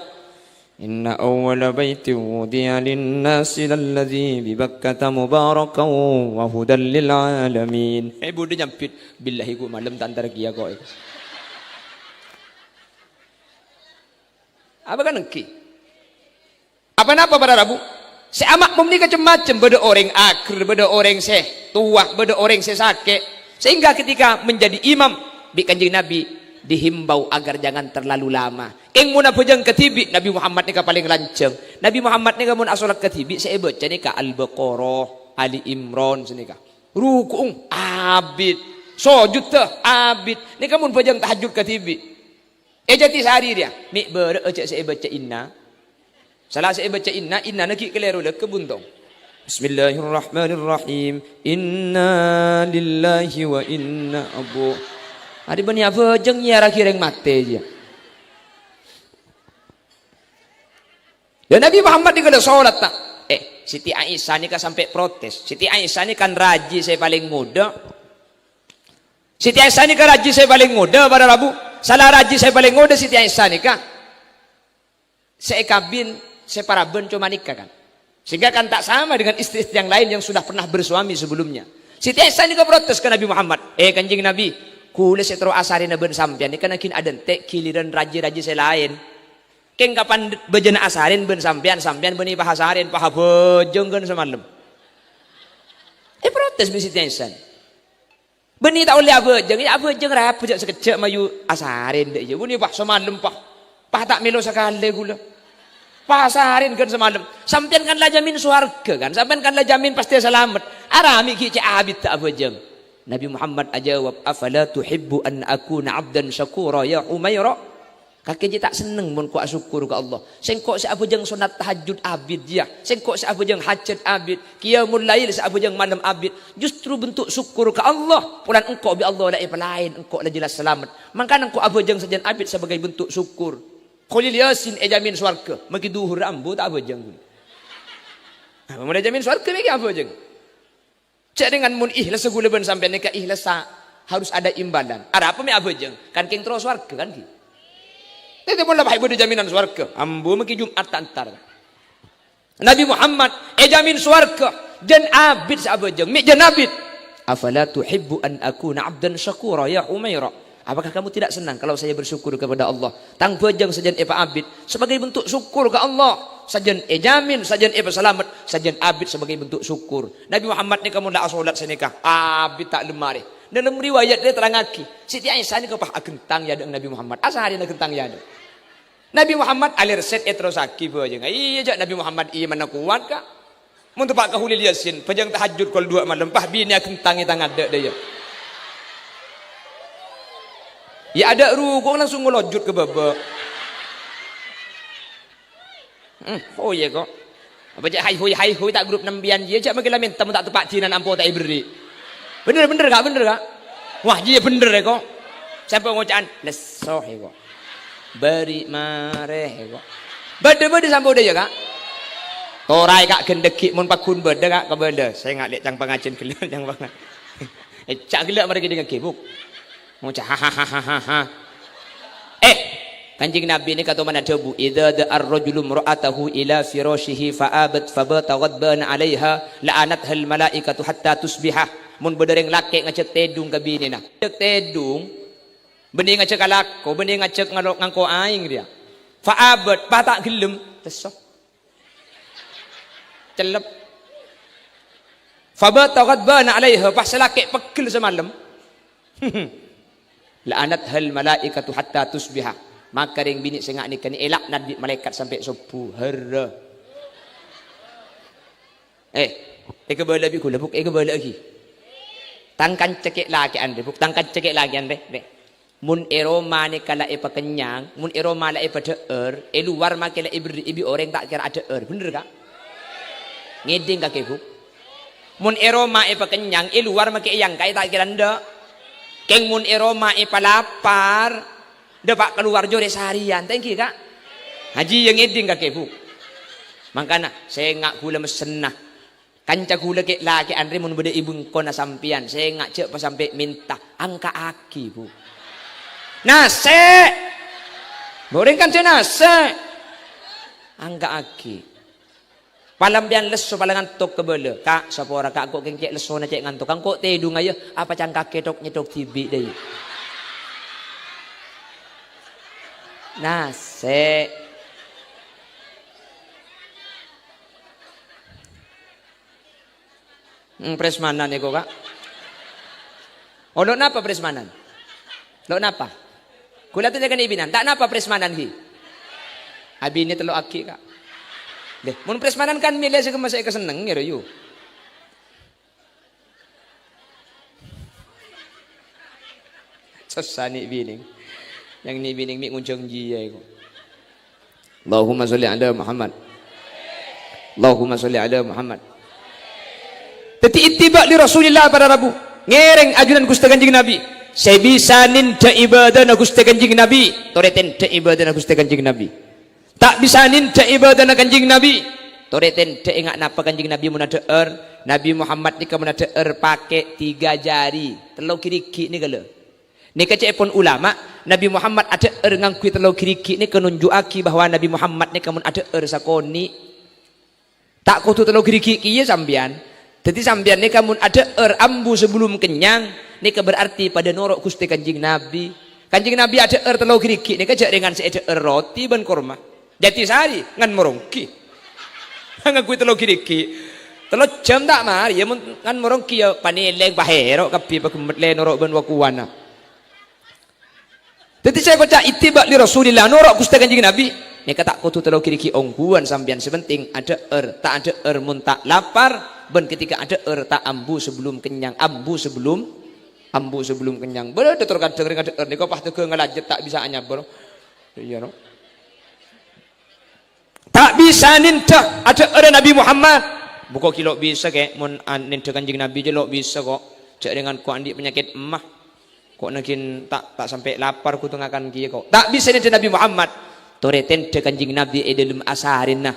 Inna awwala baitin wudi'a lin-nasi lalladzi bi Bakkata mubarakan wa hudan lil alamin. Budak nyampit billahi ku malam tak antara kia kau. Apa kan engki? Apa napa pada Rabu? Si amak memenikah macam-macam, beda orang akhir, beda orang tua, beda orang sakit. Sehingga ketika menjadi imam di Kanjeng Nabi dihimbau agar jangan terlalu lama. Ing mun pejang ketibi Nabi Muhammad ni paling lanceng. Nabi Muhammad ni mun asolat ketibi saya baca ni ka Al-Baqarah, Ali Imran senika. Rukung abid, sujud teh abid. Ni mun pejang tahajud ketibi. Jati sehari dia. Mi ber saya baca inna. Salah saya baca inna nak keliru le kebuntong. Bismillahirrahmanirrahim. Inna lillahi wa inna abu. Hari bani apa jeng nyara kireng mate je. Dan Nabi Muhammad ni kena solat tak? Siti Aisyah ni kan sampai protes. Siti Aisyah ni kan raji saya paling muda. Siti Aisyah ni kan raji saya paling muda pada Rabu. Salah raji saya paling muda Siti Aisyah ni kan. Saya kabin, saya paraben cuma nikah kan. Sehingga kan tak sama dengan istri-istri yang lain yang sudah pernah bersuami sebelumnya. Siti Aisyah ni kan protes ke Nabi Muhammad. Kanjeng Nabi, kula saya terus asarin ben sampean ni kan akin ada tek kiliran raji-raji saya lain. Keng kapan bejana asarin ben sampean beni pahasarin paha bejeng kan semalam. Protes Siti Aisyah. Beni tak oleh abejeng, ya abejeng rapi jak sekejap mayu asarin dek je. Beni pah semalam pah tak melo sekali gula. Pasarin kan semalam. Sampean kan lah jamin surga kan. Sampean kan lah jamin pasti selamat. Arami ki cak abid tak abejeng. Nabi Muhammad ajawab, afala tuhibbu an akuna abdan syakura ya Umairah. Kakek je tak seneng mun kuat syukur ke Allah. Sengkok si abejeng sunat tahajud abid dia. Sengkok si abejeng hajat abid. Qiyamul lail si abejeng malam abid. Justru bentuk syukur ke Allah. Pulan engkau bi Allah lain engkau lah jelas selamat. Maka engkau abejeng saja abid sebagai bentuk syukur. Qulil yasin jamin swarga. Maki duhur ambu tak abejeng. Mulai jamin swarga maki abejeng. Cak dengan mun ikhlas segula ben sampai nikah ikhlas harus ada imbalan. Ada apa mi abejeng? Kan king terus swarga kan ki. Itu pun lah baik jaminan swarga. Ambu maki Jumat antar. Nabi Muhammad jamin swarga. Jan abid sabejeng. Mi jan abid. Afala tuhibbu an akuna abdan syakura ya Umairah. Apakah kamu tidak senang kalau saya bersyukur kepada Allah? Tang bejeng sajen epa abid sebagai bentuk syukur ke Allah. Sajen jamin, sajen selamat, sajen abid sebagai bentuk syukur. Nabi Muhammad ni kamu dah solat senikah. Abid tak lemari. Dalam riwayat dia terangaki. Siti Aisyah ni kepah kentang ya dengan Nabi Muhammad. Asal hari nak kentang ya. Nabi Muhammad alir set terus akib aja. Iya jak Nabi Muhammad iya mana kuat kah? Mun tepak kahulil yasin, pejang tahajud kol 2 malam pah bini kentang tang ada dia. Ya ada rukuk langsung ngelojut ke baba. Oh ya kok. Apa jak hai hoi tak grup nambian dia jak magila minta mun tak tepak jinan ampo tak iberi. Bener kak? Wah dia bener ya kok. Siapa ngocaan lesoh ya kok. Beri mareh ya kok. Bade sampo dia kak. Torai kak gendeki mun pakun bade kak kebada. Saya ngak lihat cang pangacin gelak cang pangan. Cak gelak mereka dengan kebuk. Ngocah hahaha. Kanjeng Nabi ini kata mana debu idza da'ar rajulu imra'atahu ila firashihi fa'abat fabata ghadban 'alaiha la'anatha al malaikatu hatta tusbihah. Mun bedereng laki ngacek tedung ke bini na. Cek tedung bening ngacek kalako, bening ngacek ngangko aing dia. Fa'abat patak gelem tesok. Celep. Fabata ghadban 'alaiha pas laki pegel semalam. La'anatha al malaikatu hatta tusbihah. Maka ring bini sengak ni kan elak nabi malaikat sampai subuh hara. Kebala bi kula buk kebala lagi. Tangkan cekek lagi ande buk tangkan cekek lagi ande. Mun eroma ni kala epa kenyang, mun eroma la epa deer, luar makela ibi orang tak kira ada bener kak? Ngeding kak buk. Mun eroma epa kenyang, luar make yang kai tak kira ndak. Keng mun eroma epa lapar. Dapat keluar jore seharian, thank you kak. Haji yang eding kak bu. Makanya saya ngak gula mesenah. Kanca gula kek laki Andre mun beda ibu kona sampian. Saya ngak cek pas sampai minta angka aki bu. Nase, goreng kan nase. Angga aki. Palambian leso palangan tok kebele. Kak sapa ora kak kok kengcek leso na cek ngantuk. Kang kok tedung ayo apa cangkak ketok nyetok tibi deui. Nah, presmanan eko kak. Oh lo napa presmanan? Lo napa? Kula tu dengan ibinan. Tak napa presmanan hi. Abi ini telo aki kak. Deh, mun presmanan kan milih sih masih keseneng ya yu. Sesani bining. Yang ni bining mi nguncung jia iku. Allahumma sholli ala Muhammad. Allahumma sholli ala Muhammad. Teti ittiba li Rasulillah pada Rabu. Ngereng ajunan Gusti Kanjeng Nabi. Sebisanin da ibadah na Gusti Kanjeng Nabi. Toreten da ibadah na Gusti Kanjeng Nabi. Tak bisanin da ibadah na Kanjeng Nabi. Toreten da ingat napa Kanjeng Nabi mun deer. Nabi Muhammad ni mun deer pakai 3 jari. Telo kiri-kiri ni kala. Ni kecepon ulama Nabi Muhammad ada ngangkui telo kiri-kiri ni kenunjukaki bahwa Nabi Muhammad ni kamun ada sakoni. Tak kutu telo kiri-kiri ya sambian. Jadi sambian ni kamun ada ambu sebelum kenyang ni berarti pada norok Gusti Kanjeng Nabi. Kanjeng Nabi ada telo kiri-kiri ni kejak dengan seeda roti ban kurma. Jati sari ngan morongki. Ngangkui telo kiri-kiri. Telo jam tak mari ya ngan morongki ya paneleng bahero kapi pakumet le norok ban wakuwana. Jadi saya kata ittiba li Rasulillah norok Gusti Kanjeng Nabi. Ni kata kutu telo kiri ongguan sambian sepenting ada tak ada mun tak lapar ben ketika ada tak ambu sebelum kenyang ambu sebelum kenyang. Bener terkadang ada ni kau pah teu ngelajet tak bisa anyabor. Iya no. Tak bisa ninta ada Nabi Muhammad. Buka kilo bisa kek mun ninta Kanjeng Nabi je lo bisa kok. Cak dengan ku andi penyakit emah. Kok nakin tak sampai lapar ku tengakan kia kok. Tak bisa ni Nabi Muhammad. Toreten de Kanjeng Nabi dalam asarin nah.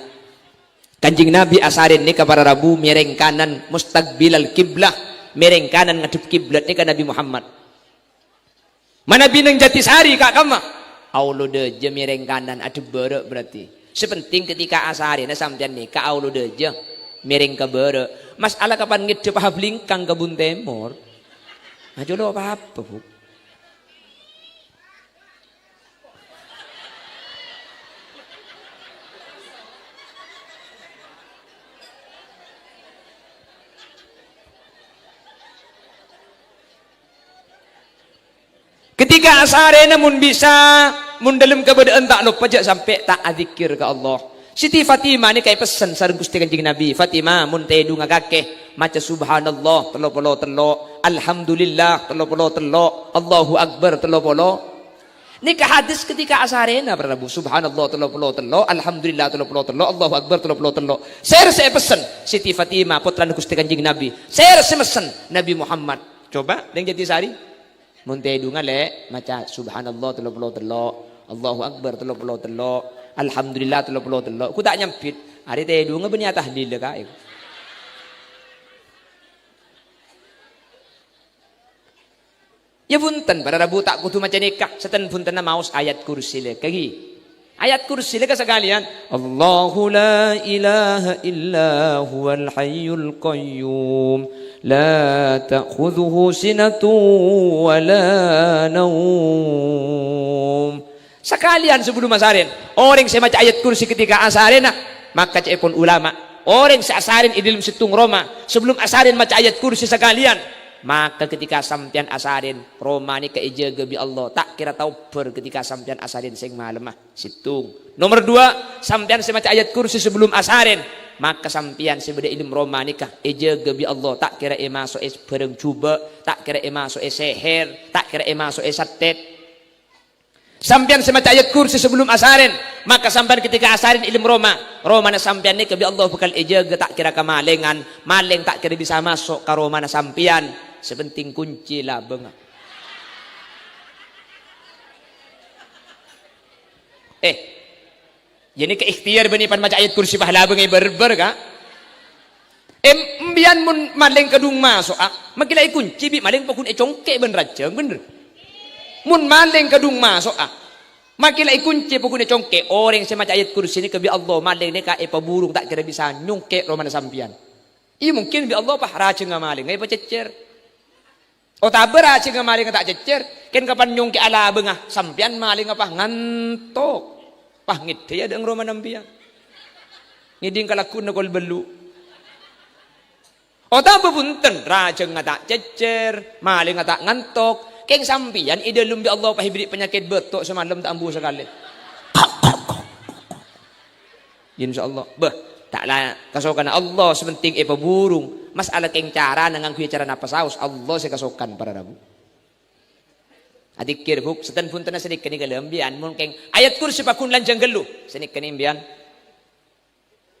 Kanjeng Nabi asarin ni kepada Rabu mereng kanan mustaqbilal kiblah, mereng kanan ngadep kiblat ni kan Nabi Muhammad. Mana bineng Jatisari kak kama? Aulo deje mereng kanan adep berek berarti. Sepenting ketika asarin sampean ni ka aulo deje mereng ke berek. Masalah kapan ngedep hablingkang kebun temor. Aja lo apa-apa bu. Ketika asare namun bisa mun dalam keadaan tak lupa jak sampai tak adzikir ke Allah. Siti Fatimah ni kayak pesan sareng Gusti Kanjeng Nabi. Fatimah mun tedu ngakake maca subhanallah telo alhamdulillah telo Allahu akbar telo. Ni ke hadis ketika asarena Prabu subhanallah telo alhamdulillah telo Allahu akbar telo. Saya pesan Siti Fatimah putra Gusti Kanjeng Nabi. Saya pesan Nabi Muhammad. Coba yang Jatisari mun tedu ngale maca subhanallah telo Allahu akbar telo alhamdulillah telo ku tak nyampit hari tedu ngebeni tahlil ka iku ya punten para Rabu tak kudu maca nikah seten punten maos ayat kursi le kagi ayat kursi le sekalian Allahu la ilaha illa huwal hayyul qayyum la ta'khudhuhu sinatun wa la naum. Sekalian sebelum asarin, orang saya baca ayat kursi ketika asarin maka cepon ulama. Orang saya asarin di dalam situng Roma, sebelum asarin baca ayat kursi sekalian, maka ketika sampean asarin Roma ni keijaga bi Allah, tak kira tahu ber ketika sampean asarin sing malam situng. Nomor 2, sampean saya baca ayat kursi sebelum asarin. Maka sampian sebeda ilmu Roma nikah ejaga bi Allah tak kira masuk bareng cuba tak kira masuk seher tak kira masuk satet sampian semacam ayat kursi sebelum asarin maka sampian ketika asarin ilmu Roma na sampian nikah bi Allah bakal ejaga tak kira kemalengan maling tak kira bisa masuk ke Roma na sampian sepenting kunci lah bengak jadi ke ikhtiar bani pan maca ayat kursi pahala bengai berber ka embian mun maling kedung masuk magilai kunci bi maling pokun congke ben raja bener mun maling kedung masuk Makilah kunci pokoknya congke orang semacam ayat kursi ini kebi Allah maling ni kae paburung tak kira bisa nyongke romana sampian. Iya mungkin bi Allah pah raja ngamaling ngai pacecer. Oh tak beraja ngamaling tak cecer. Ken kapan nyongke ala bengah sampian maling apa ngantok. Pah ngide ya deng romana sampian. Ngiding kalakun nakol belu. Oh tak bepunten raja ngata cecer, maling ngata ngantok. Keng sampian idalum bi Allah pahibri penyakit betok semalam tak ambu sekali. Insyaallah. Bah, taklah kasokan Allah sementing burung. Masalah keng cara nangang kuya cara napa saus Allah saya kasokan para rabu. Adik kirbuk seten punten sedik keni galembian mun keng ayat kursi pakun lanjang gelu. Senik keni imbian.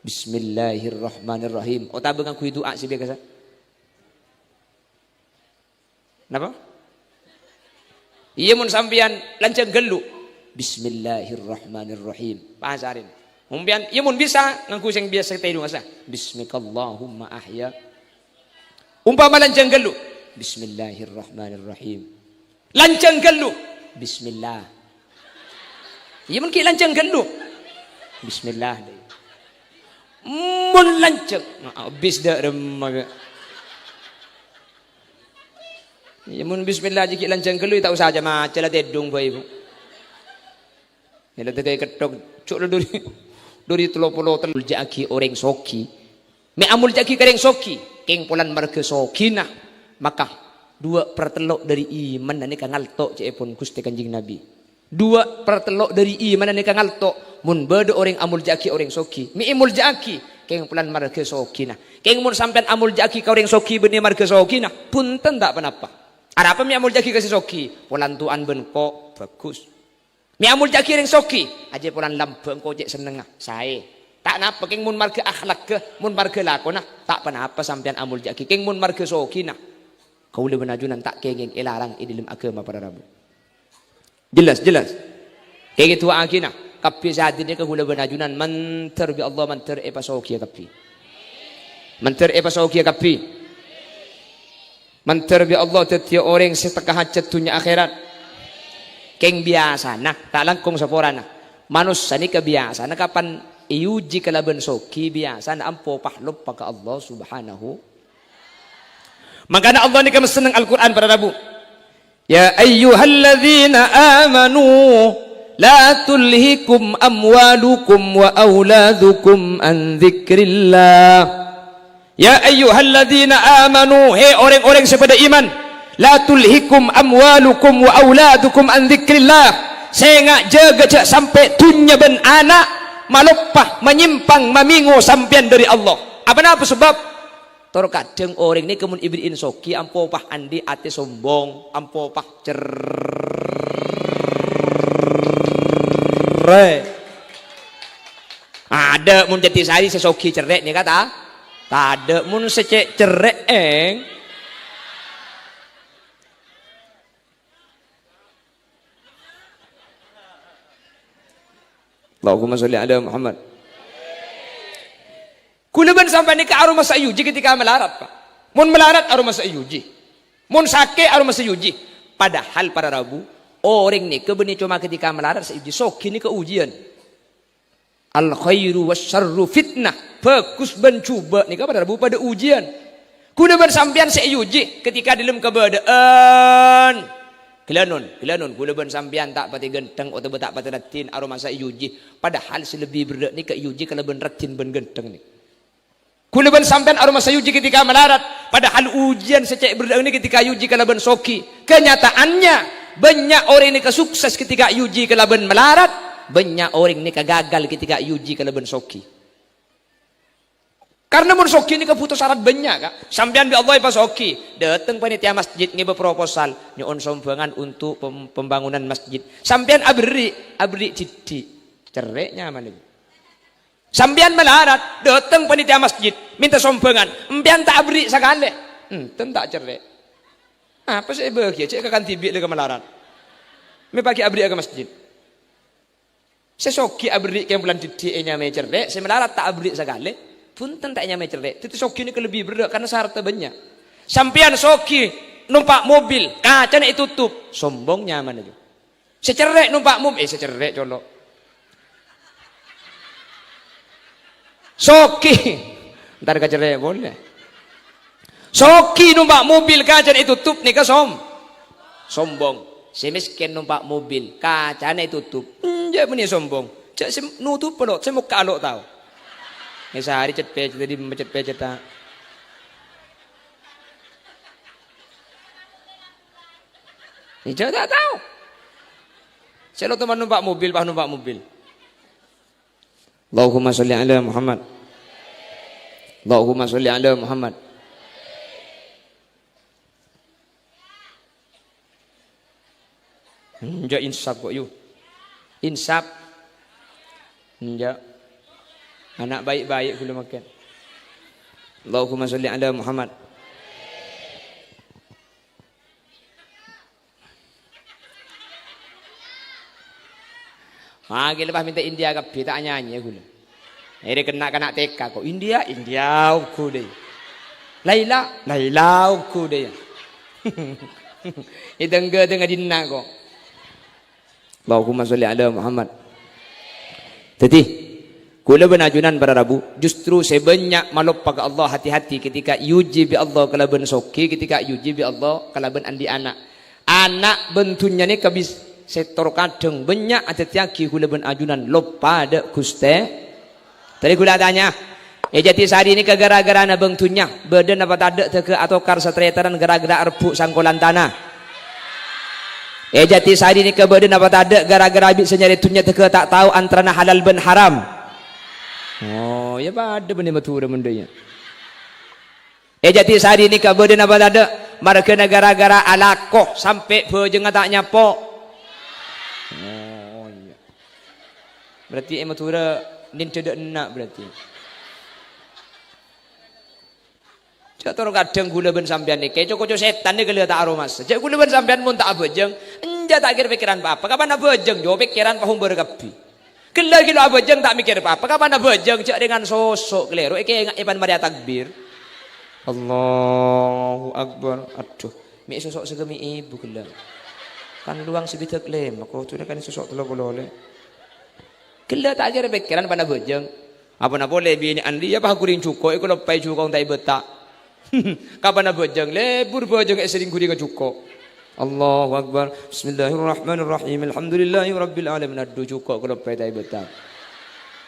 Bismillahirrahmanirrahim. O tabengang kuy doa si biasa. Napa? Iya mun sampian lancang gelu. Bismillahirrahmanirrahim. Pasarin. Umpian iya mun bisa ngangku sing biasa tayo asa. Bismikallahumma ahya. Umpama lancang gelu. Bismillahirrahmanirrahim. Lancang gelu. Bismillah. Iya mun ki lancang gelu. Bismillah. Mun lancang. Bis dah remaga. Ya mun bismillah jiki lancang gelu tak usah aja macam tedung bae ibu. Nila tedai ketok cuk duri telopolo telul jaki orang soki. Me amul jaki kareng soki, keng pulan marga sokina. Maka 2/3 dari iman nani kangalto cepon Gusti Kanjeng Nabi. 2/3 dari iman nani kangalto mun bede orang amul jaki orang soki. Mi amul jaki keng pulan marga sokina. Keng mun sampean amul jaki ka orang soki benih marga sokina, punten tak penapa. Ada apa mi amul jaki kasih soki? Polantuan benko bagus. Mi amul jaki ring soki, aja polan lambeng kok cek seneng sae. Tak napa keng mun marga akhlak ke, mun marga lakona, tak penapa sampean amul jaki keng mun marga soki nah. Kau lebih najunan tak kengeng elarang idilim agama para rabu. Jelas. Kayak gitu akina. Kapi saat ini ke hula benajunan manter bi Allah manter epa soki kapi. Manter epa soki kapi. Manter bi Allah tetiap orang setengah hajat dunia akhirat. Keng biasa nah tak langkung saporana. Manusia ni kebiasa nah kapan iuji kalaban soki biasa nah ampo pahlop paka Allah subhanahu. Makanya Allah ni kami senang Al-Quran pada rabu. Ya ayyuhalladzina amanu la tulhikum amwalukum wa auladukum an dzikrillah. Ya ayyuhalladzina amanu, hei orang-orang sepada iman, la tulhikum amwalukum wa auladukum an dzikrillah. Sengak jaga cak sampai dunya ben anak malopah menyimpang mamingo sampian dari Allah. Apa sebab? Tor kadang orang ni kemun ibrin soki ampo pah andi ate sombong, ampo pah cerai. Ada mun jati sari sesoki cerek ni kata. Ada mun secek cerek Allahumma sholli ala Muhammad. Kulaban sampai ni ke arum masa yuji ketika melarat pak. Mun melarat arum masa yuji. Mun sakit arum masa yuji. Padahal para rabu orang ni kebeni cuma ketika melarat seuji soki ni ke ujian. Al khairu wasyarru fitnah. Bagus mencuba ni pada rabu pada ujian. Kuna bersampian seuji ketika dalam keberadaan. Kelanon kuna bersampian tak pati genteng atau tak pati ratin arum masa yuji. Padahal selebih berdak ni ke yuji kalau ben ratin ben genteng ni. Kuna bersampian arum masa yuji ketika melarat. Padahal ujian secek berdak ni ketika yuji kalau ben soki. Kenyataannya banyak orang ni kesukses ketika yuji kalau ben melarat. Banyak orang ni gagal ketika uji kalaban soki. Karena mun soki ni keputus syarat banyak kak. Sampean bi Allah pas soki, datang panitia masjid ngibe proposal nyon sombangan untuk pembangunan masjid. Sampean abri citi cereknya mana? Sampean melarat, datang panitia masjid minta sombangan, empian tak abri sekali. Tak cerek. Apa sih bahagia cek kan tibik le melarat. Me pakai abri ke masjid. Sesoki abrik yang bulan titik nyamai cerdik, semelarat tak abrik sekali, punten tak nyamai cerdik. Itu soki ni lebih berat karena syaratnya banyak. Sampian soki numpak mobil, kacanya ditutup, sombongnya mana tu? Secerek numpak mobil, secerek colok. Soki, ntar kecerek boleh. Soki numpak mobil kaca ditutup nih ke sombong. Si miskin numpak mobil kacanya tutup. Dia punya sombong. Cak nutup pelot, saya mau kalok tahu. Ini sehari cet pecet tadi macet pecet tak. Ini tak tahu. Saya lo teman numpak mobil, pak numpak mobil. Allahumma sholli ala Muhammad. Allahumma sholli ala Muhammad. Enggak insaf kok yuk. Insaf. Enggak. Anak baik-baik belum makan. Allahumma sholli ala Muhammad. Magi lepas minta India ke tak nyanyi gula. Ini kena TK kok India aku deh. Laila aku deh. Itu enggak dinna kok. Allahumma sholli ala Muhammad. Jadi kula benajunan para rabu justru sebanyak malop pada Allah hati-hati ketika yuji bi Allah kalaban soki ketika yuji bi Allah kalaban andi anak bentunya ni kabis setor kadang banyak ada tiaki kula benajunan lopa ada guste. Tadi kula tanya jadi sehari ini ke gara-gara na bentunya badan apa tak ada ke atau kar satretaran gara-gara erbuk sangkolan tanah. Jadi sehari ini ke badan apa tak ada gara-gara habis senyari tunya ke tak tahu antara halal ben haram. Oh, ya pada benda matura bendanya. Jadi sehari ini ke badan apa tak ada mereka gara-gara alakoh sampai bejeng tak nyapo. Oh iya. Berarti matura nin tidak nak berarti. Jatuh kadang gula ben sampean ni kocok setan ni kalau tak aromas. Jadi gula ben sampean pun tak abejeng. Enja tak kira pikiran apa. Kapan abejeng? Jo pikiran pahum berkapi. Kilo abejeng tak mikir apa. Kapan abejeng? Cak dengan sosok keliru. Eke ingat ipan Maria takbir. Allahu Akbar. Aduh. Mi sosok segemi ibu kela. Kan luang sebitak lem. Aku tu kan sosok telah boleh. Kela tak kira pikiran pada abejeng. Apa nak boleh bini andi ya pah kuring cuko. Iku lepai cuko tak betak. Kapan abejeng lebur bejeng sering kuring cuko. Allahu Akbar. Bismillahirrahmanirrahim. Alhamdulillahi rabbil alamin. Adu cuko kalau pai betak.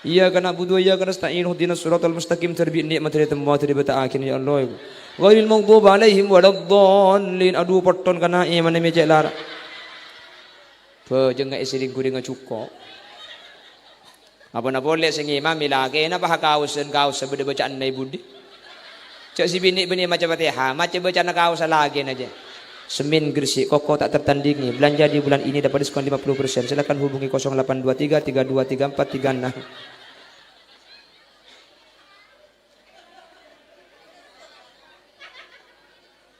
Iyyaka na'budu wa iyyaka nasta'in. Ihdinas siratal mustaqim. Tarbi nikmat dari tempat dari betak akhir ya Allah. Ghairil maghdubi alaihim waladdallin. Adu porton kana iman meje lar. Bejeng sering kuring cuko. Apa nak boleh sing imam milake na bah kaus sebeda bacaan nai budi. Cak si bini macam Fatihah, macam bacaan kaus lagi aja. Semin Gresik, Koko tak tertandingi. Belanja di bulan ini dapat diskon 50%. Silakan hubungi 0823 3234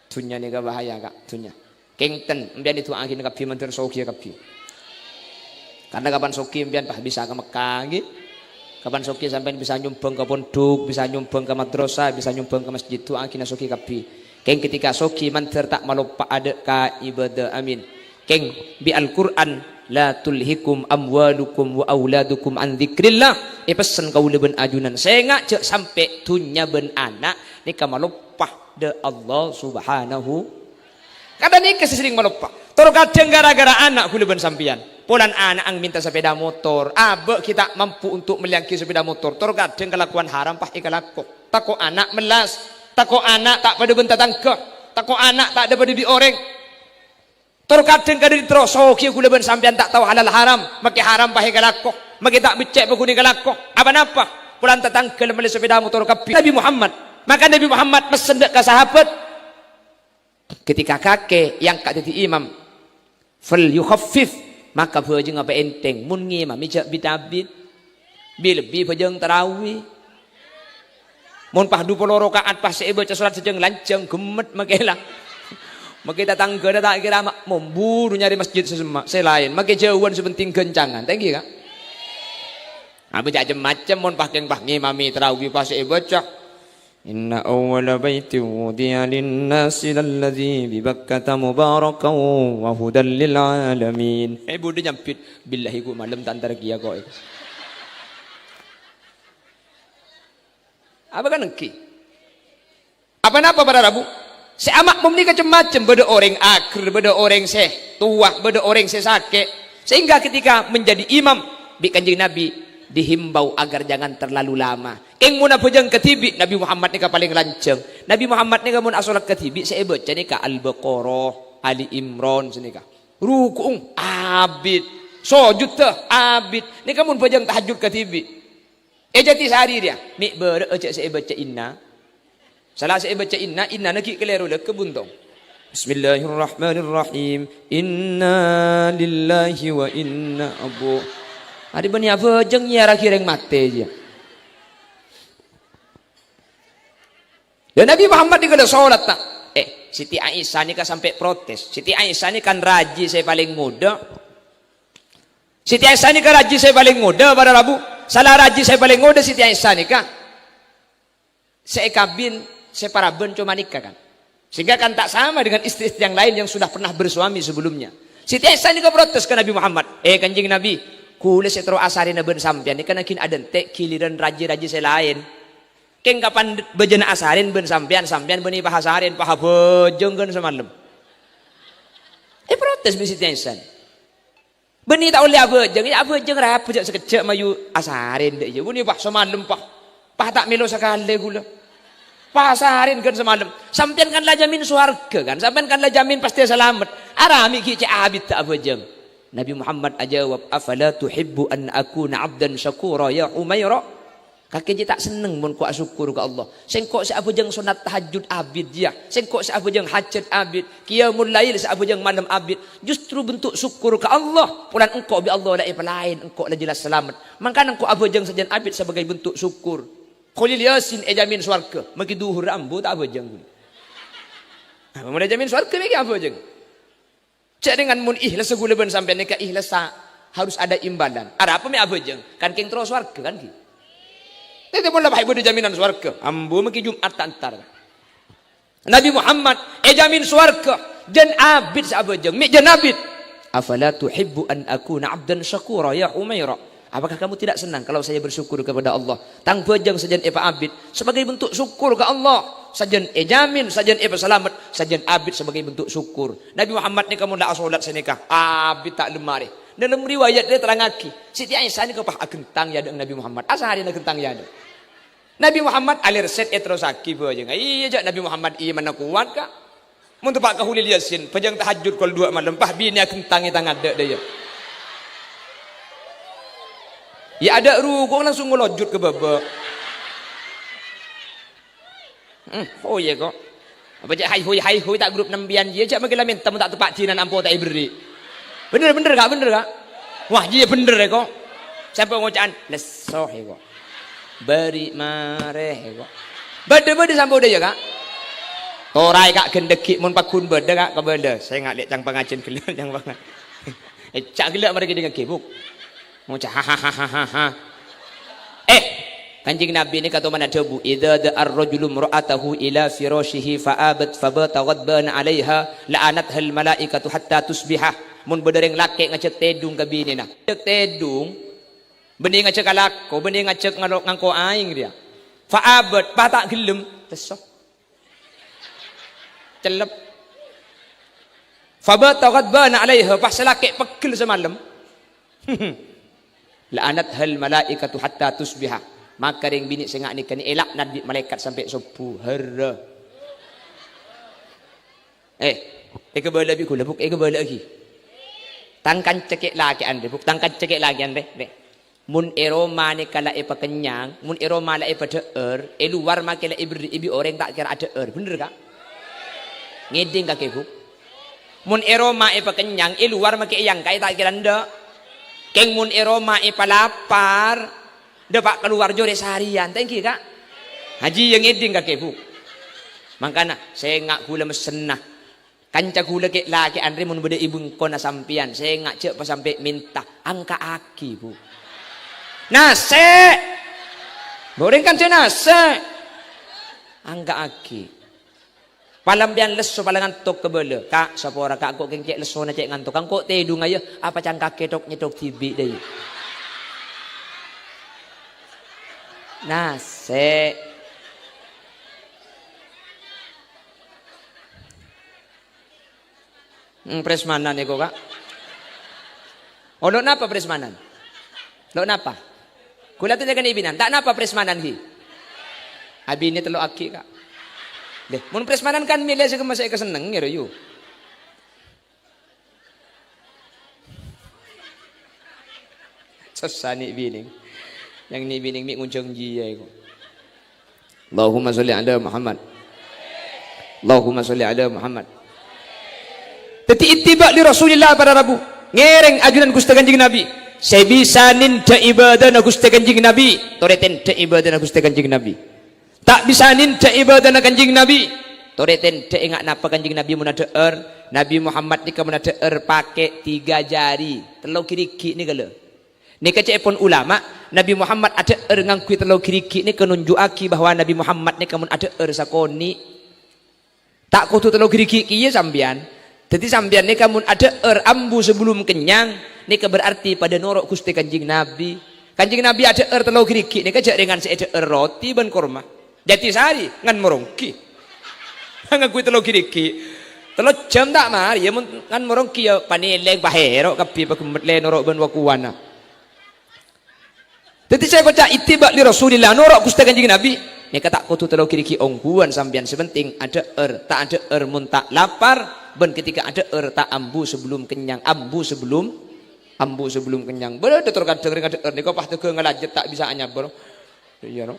36. Tunya ni bahaya kak, tunya. Kengten, ambian itu angin kapi menteri soki kapi. Karena kapan soki ambian pah bisa ke Mekah gitu. Kapan soki sampai bisa nyumbang ke pondok, bisa nyumbang ke madrasah, bisa nyumbang ke masjid tu angin soki kapi. Keng ketika soki manter tak malupa ada ka ibadah amin. Keng bi Al-Quran la tulhikum amwalukum wa auladukum an dzikrillah. Pesan kau leben ajunan. Saya ngak cek sampai tunya ben anak ni ka malupa de Allah Subhanahu. Kadang ni kesering malupa. Tor kadang gara-gara anak ku leben sampian. Polan anak ang minta sepeda motor. Abe kita mampu untuk meliangki sepeda motor. Tor kadang kelakuan haram pah ikalako. Tako anak melas. Tako anak tak pada bentar tangkah. Tako anak tak ada pada dioreng. Terkadang kadang terosoki gula ben sampean tak tahu halal haram. Maki haram pahe galako. Maki tak becek beguni galako. Apa napa? Pulang tetangkel meli sepeda motor kapi. Nabi Muhammad. Maka Nabi Muhammad pesen ke sahabat. Ketika kakek yang kat jadi imam. Fal yukhaffif. Maka bejeng apa enteng. Mun ngimam mijak bidabit. Bi lebih bejeng tarawih. Mun pah 20 rakaat pas baca salat sejeng lancang gemet makelah. Make tetangga tak kira memburu nyari masjid sesemak selain make jauhan sepenting gencangan. Thank you Kak. Apa macam-macam mun pah keng pah ngimami tarawih pas baca Inna awwala baitin wudi'a lin-nasi lalladzi bi Bakkata mubarakan wa hudan lil alamin. Bodoh nyampit billahi ku malam tak antara kia kau. Apa kan engki? Apa napa para Rabu? Si amak memenikah macam-macam, beda orang akhir, beda orang tua, beda orang sakit. Sehingga ketika menjadi imam di Kanjeng Nabi dihimbau agar jangan terlalu lama. Keng muna pejang ketibi Nabi Muhammad ni ka paling lanceng. Nabi Muhammad ni ka mun asolat ketibi saya baca ni ka Al-Baqarah, Ali Imran senika. Rukung abid, sujud teh abid. Ni ka mun pejang tahajud ketibi. Jati sehari dia. Mi ber saya baca inna. Salah saya baca inna nak keliru le kebuntong. Bismillahirrahmanirrahim. Inna lillahi wa inna abu. Ada bani apa jeng ya akhir yang mati je. Dan Nabi Muhammad ni kada solat tak. Siti Aisyah ni kan sampai protes. Siti Aisyah ni kan raji saya paling muda. Siti Aisyah ni kan raji saya paling muda pada Rabu. Salah raji saya paling muda Siti Aisyah ni kan. Saya kabin, saya paraben cuma nikah kan. Sehingga kan tak sama dengan istri-istri yang lain yang sudah pernah bersuami sebelumnya. Siti Aisyah ni kan protes ke Nabi Muhammad. Kanjeng Nabi, kula saya terus asarin ben sampean ni kan akin ada tek kiliran raji-raji saya lain. Keng kapan bejana asarin ben sampean beni pahasarin paha bejeng kan semalam. Protes Siti Aisyah. Beni tak oleh abejeng, ya abejeng rapi jak sekejap mayu asarin dek je. Beni pah semalam pah tak melo sekali gula. Pasarin kan semalam. Sampean kan lah jamin surga kan. Sampean kan lah jamin pasti selamat. Arami ki cak abid tak abejeng. Nabi Muhammad ajawab, afala tuhibbu an akuna abdan syakura ya Umairah. Kakek je tak seneng mun kuat syukur ke Allah. Sengkok si abujang sunat tahajud abid dia. Sengkok si abujang hajat abid. Qiyamul lail si abujang malam abid. Justru bentuk syukur ke Allah. Pulan engkau bi Allah lain lain, engkau lah jelas selamat. Maka engkau abujang sajan abid sebagai bentuk syukur. Qulil yasin jamin swarga. Maki duhur ambu tak abujang. Mulai jamin swarga maki abujang. Cak dengan mun ikhlas segula ben sampai nikah ikhlas harus ada imbalan. Ada apa mi abujang? Kan keng terus swarga kan ki. Itu pun lebih ada jaminan swarga. Ambu maki Jumat tak antar. Nabi Muhammad jamin swarga. Jan abid sabajeng. Mi jan abid. Afala tuhibbu an akuna abdan syakura ya Umairah. Apakah kamu tidak senang kalau saya bersyukur kepada Allah? Tang bajeng sajan epa abid sebagai bentuk syukur ke Allah. Sajan jamin, sajan selamat, sajan abid sebagai bentuk syukur. Nabi Muhammad ni kamu dak solat senikah. Abid tak lemari. Dalam riwayat dia terangaki. Siti Aisyah ni kepah kentang ya dengan Nabi Muhammad. Asal hari nak kentang ya. Nabi Muhammad alir set terus sakit aja. Iya jak Nabi Muhammad iya mana kuat kah? Mun tepak kahulil yasin, pejang tahajud kol 2 malam pah bini kentang tang ada dia. Ya ada rukuk langsung ngelojut ke baba. Oh iya kok. Apa jak hai hoi tak grup nambian dia jak magila minta mun tak tepak jinan ampo tak iberi. Bener kak? Wah dia bener ya kok. Siapa ngocaan? Lesoh ya kok. Beri mareh ya kok. Beda sampai udah ya kak. Torai kak gendeki mun pakun beda kak kebeda. Saya nggak lihat cang pengacin gelap cang pangan. Cak gelap mereka dengan kebuk. Ngocah hahaha. Kanjeng Nabi ini kata mana debu idza da'ar rajulu imra'atahu ila firashihi fa'abat fabata ghadban 'alaiha la'anatha al malaikatu hatta tusbihah. Mun bedereng laki ngacek tedung ke bini na. Cek tedung bening ngacek kalako, bening ngacek ngangko aing dia. Fa'abat patak gelem tesok. Celep. Fabata ghadban 'alaiha pas laki pegel semalam. La'anatha al malaikatu hatta tusbihah. Maka ring bini sengak ni kan elak nabi malaikat sampai subuh hara. Kebala bi kula buk kebala lagi. Tangkan cekek lagi ande buk tangkan cekek lagi ande. Mun eroma ni kala epa kenyang, mun eroma la epa deer, luar makela ibi orang tak kira ada bener kak? Ngeding kak buk. Mun eroma epa kenyang, luar make yang kai tak kira ndak. Keng mun eroma epa lapar. Dapat keluar jore seharian, thank you kak. Haji yang eding kak bu. Makanya saya ngak gula mesenah. Kanca gula kek laki Andre mun beda ibu kona sampian. Saya ngak cek pas sampai minta angka aki bu. Nase, goreng kan saya nase. Angga aki. Palambian leso palangan tok kebele. Kak sapa ora kak kok kengcek leso na cek ngantuk. Kang kok tedung ayo apa cangkak ketok nyetok tibi deui. Nah, presmanan eko kak. Oh lo napa presmanan? Lo napa? Kula tu dengan ibinan. Tak napa presmanan hi. Abi ini telo aki kak. Deh, mun presmanan kan milih sing masih keseneng ya yu. Sesani bining. Yang ni bining mi nguncung jiya iku. Allahumma sholli ala Muhammad. Allahumma sholli ala Muhammad. Teti ittiba li Rasulillah pada Rabu. Ngereng ajunan Gusti Kanjeng Nabi. Sebisanin da ibadah na Gusti Kanjeng Nabi. Toreten da ibadah na Gusti Kanjeng Nabi. Tak bisa ninja ibadah na Kanjeng Nabi. Toreten de ingat napa Kanjeng Nabi mun adeer. Nabi Muhammad nika mun adeer pakai 3 jari. Telo kiriki ni gala. Nika cepon ulama Nabi Muhammad adeer ngangkui telo kiriki ni kenunjukaki bahwa Nabi Muhammad nika mun adeer sakoni. Tak kudu telo kiriki kiye sambian. Jadi sambian nika mun adeer ambu sebelum kenyang nika berarti pada norok Gusti Kanjeng Nabi. Kanjeng Nabi adeer telo kiriki nika jak dengan seeder roti ban kurma. Jati sehari ngan merongki. Ngan gue telo kiriki. Telo jam tak mari ya ngan merongki ya paneleng bahero kapi pakumet le norok ben wakuana. Jadi saya baca ittiba li Rasulillah norok Gusti Kanjeng Nabi. Nek tak kudu telo kiriki ongguan sampean sepenting ada tak ada mun tak lapar ben ketika ada tak ambu sebelum kenyang ambu sebelum kenyang. Bener terkadang ada nika pas tege ngelajet tak bisa anyabor. Iya no.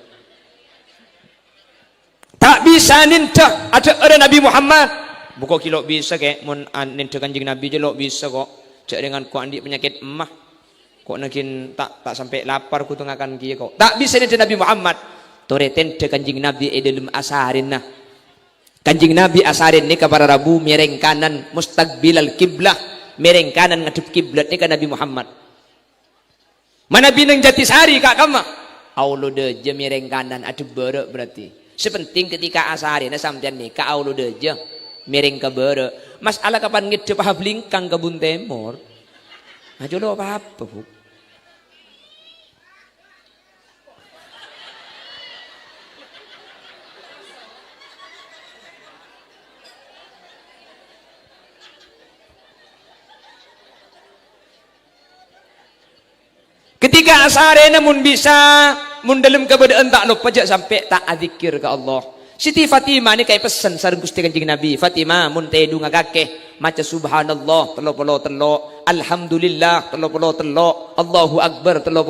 Tak bisa ninda ada Nabi Muhammad. Buka kilo bisa kek mun ninda Kanjeng Nabi je lo bisa kok. Cak dengan ku andi penyakit emah. Kok nakin tak sampai lapar ku tengakan kiye kok. Tak bisa ninda Nabi Muhammad. Toreten de Kanjeng Nabi edelum asarin nah. Kanjeng Nabi asarin ni kepada Rabu mereng kanan mustaqbilal kiblah. Mereng kanan ngadep kiblat ni ka Nabi Muhammad. Mana bineng Jatisari kak kama. Aulo de je mereng kanan adep berek berarti. Sepenting ketika asarin sampean ni ka aulo deje miring ke bere. Masalah kapan ngedep hablingkang kebun temor. Aja lo apa-apa, Bu. Ketika asare namun bisa mun dalam keberadaan tak lupa jak sampai tak adzikir ke Allah. Siti Fatimah ni kayak pesan sareng Gusti Kanjeng Nabi. Fatimah mun tedu ngakake maca subhanallah telo alhamdulillah telo Allahu akbar telo.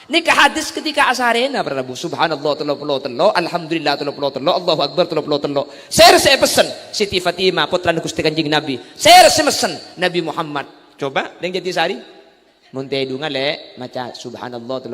Ni ke hadis ketika asarena Prabu subhanallah telo alhamdulillah telo Allahu akbar telo. Saya pesan Siti Fatimah putra Gusti Kanjeng Nabi. Saya mesen Nabi Muhammad. Coba yang jadi sari mun tedu ngale maca subhanallah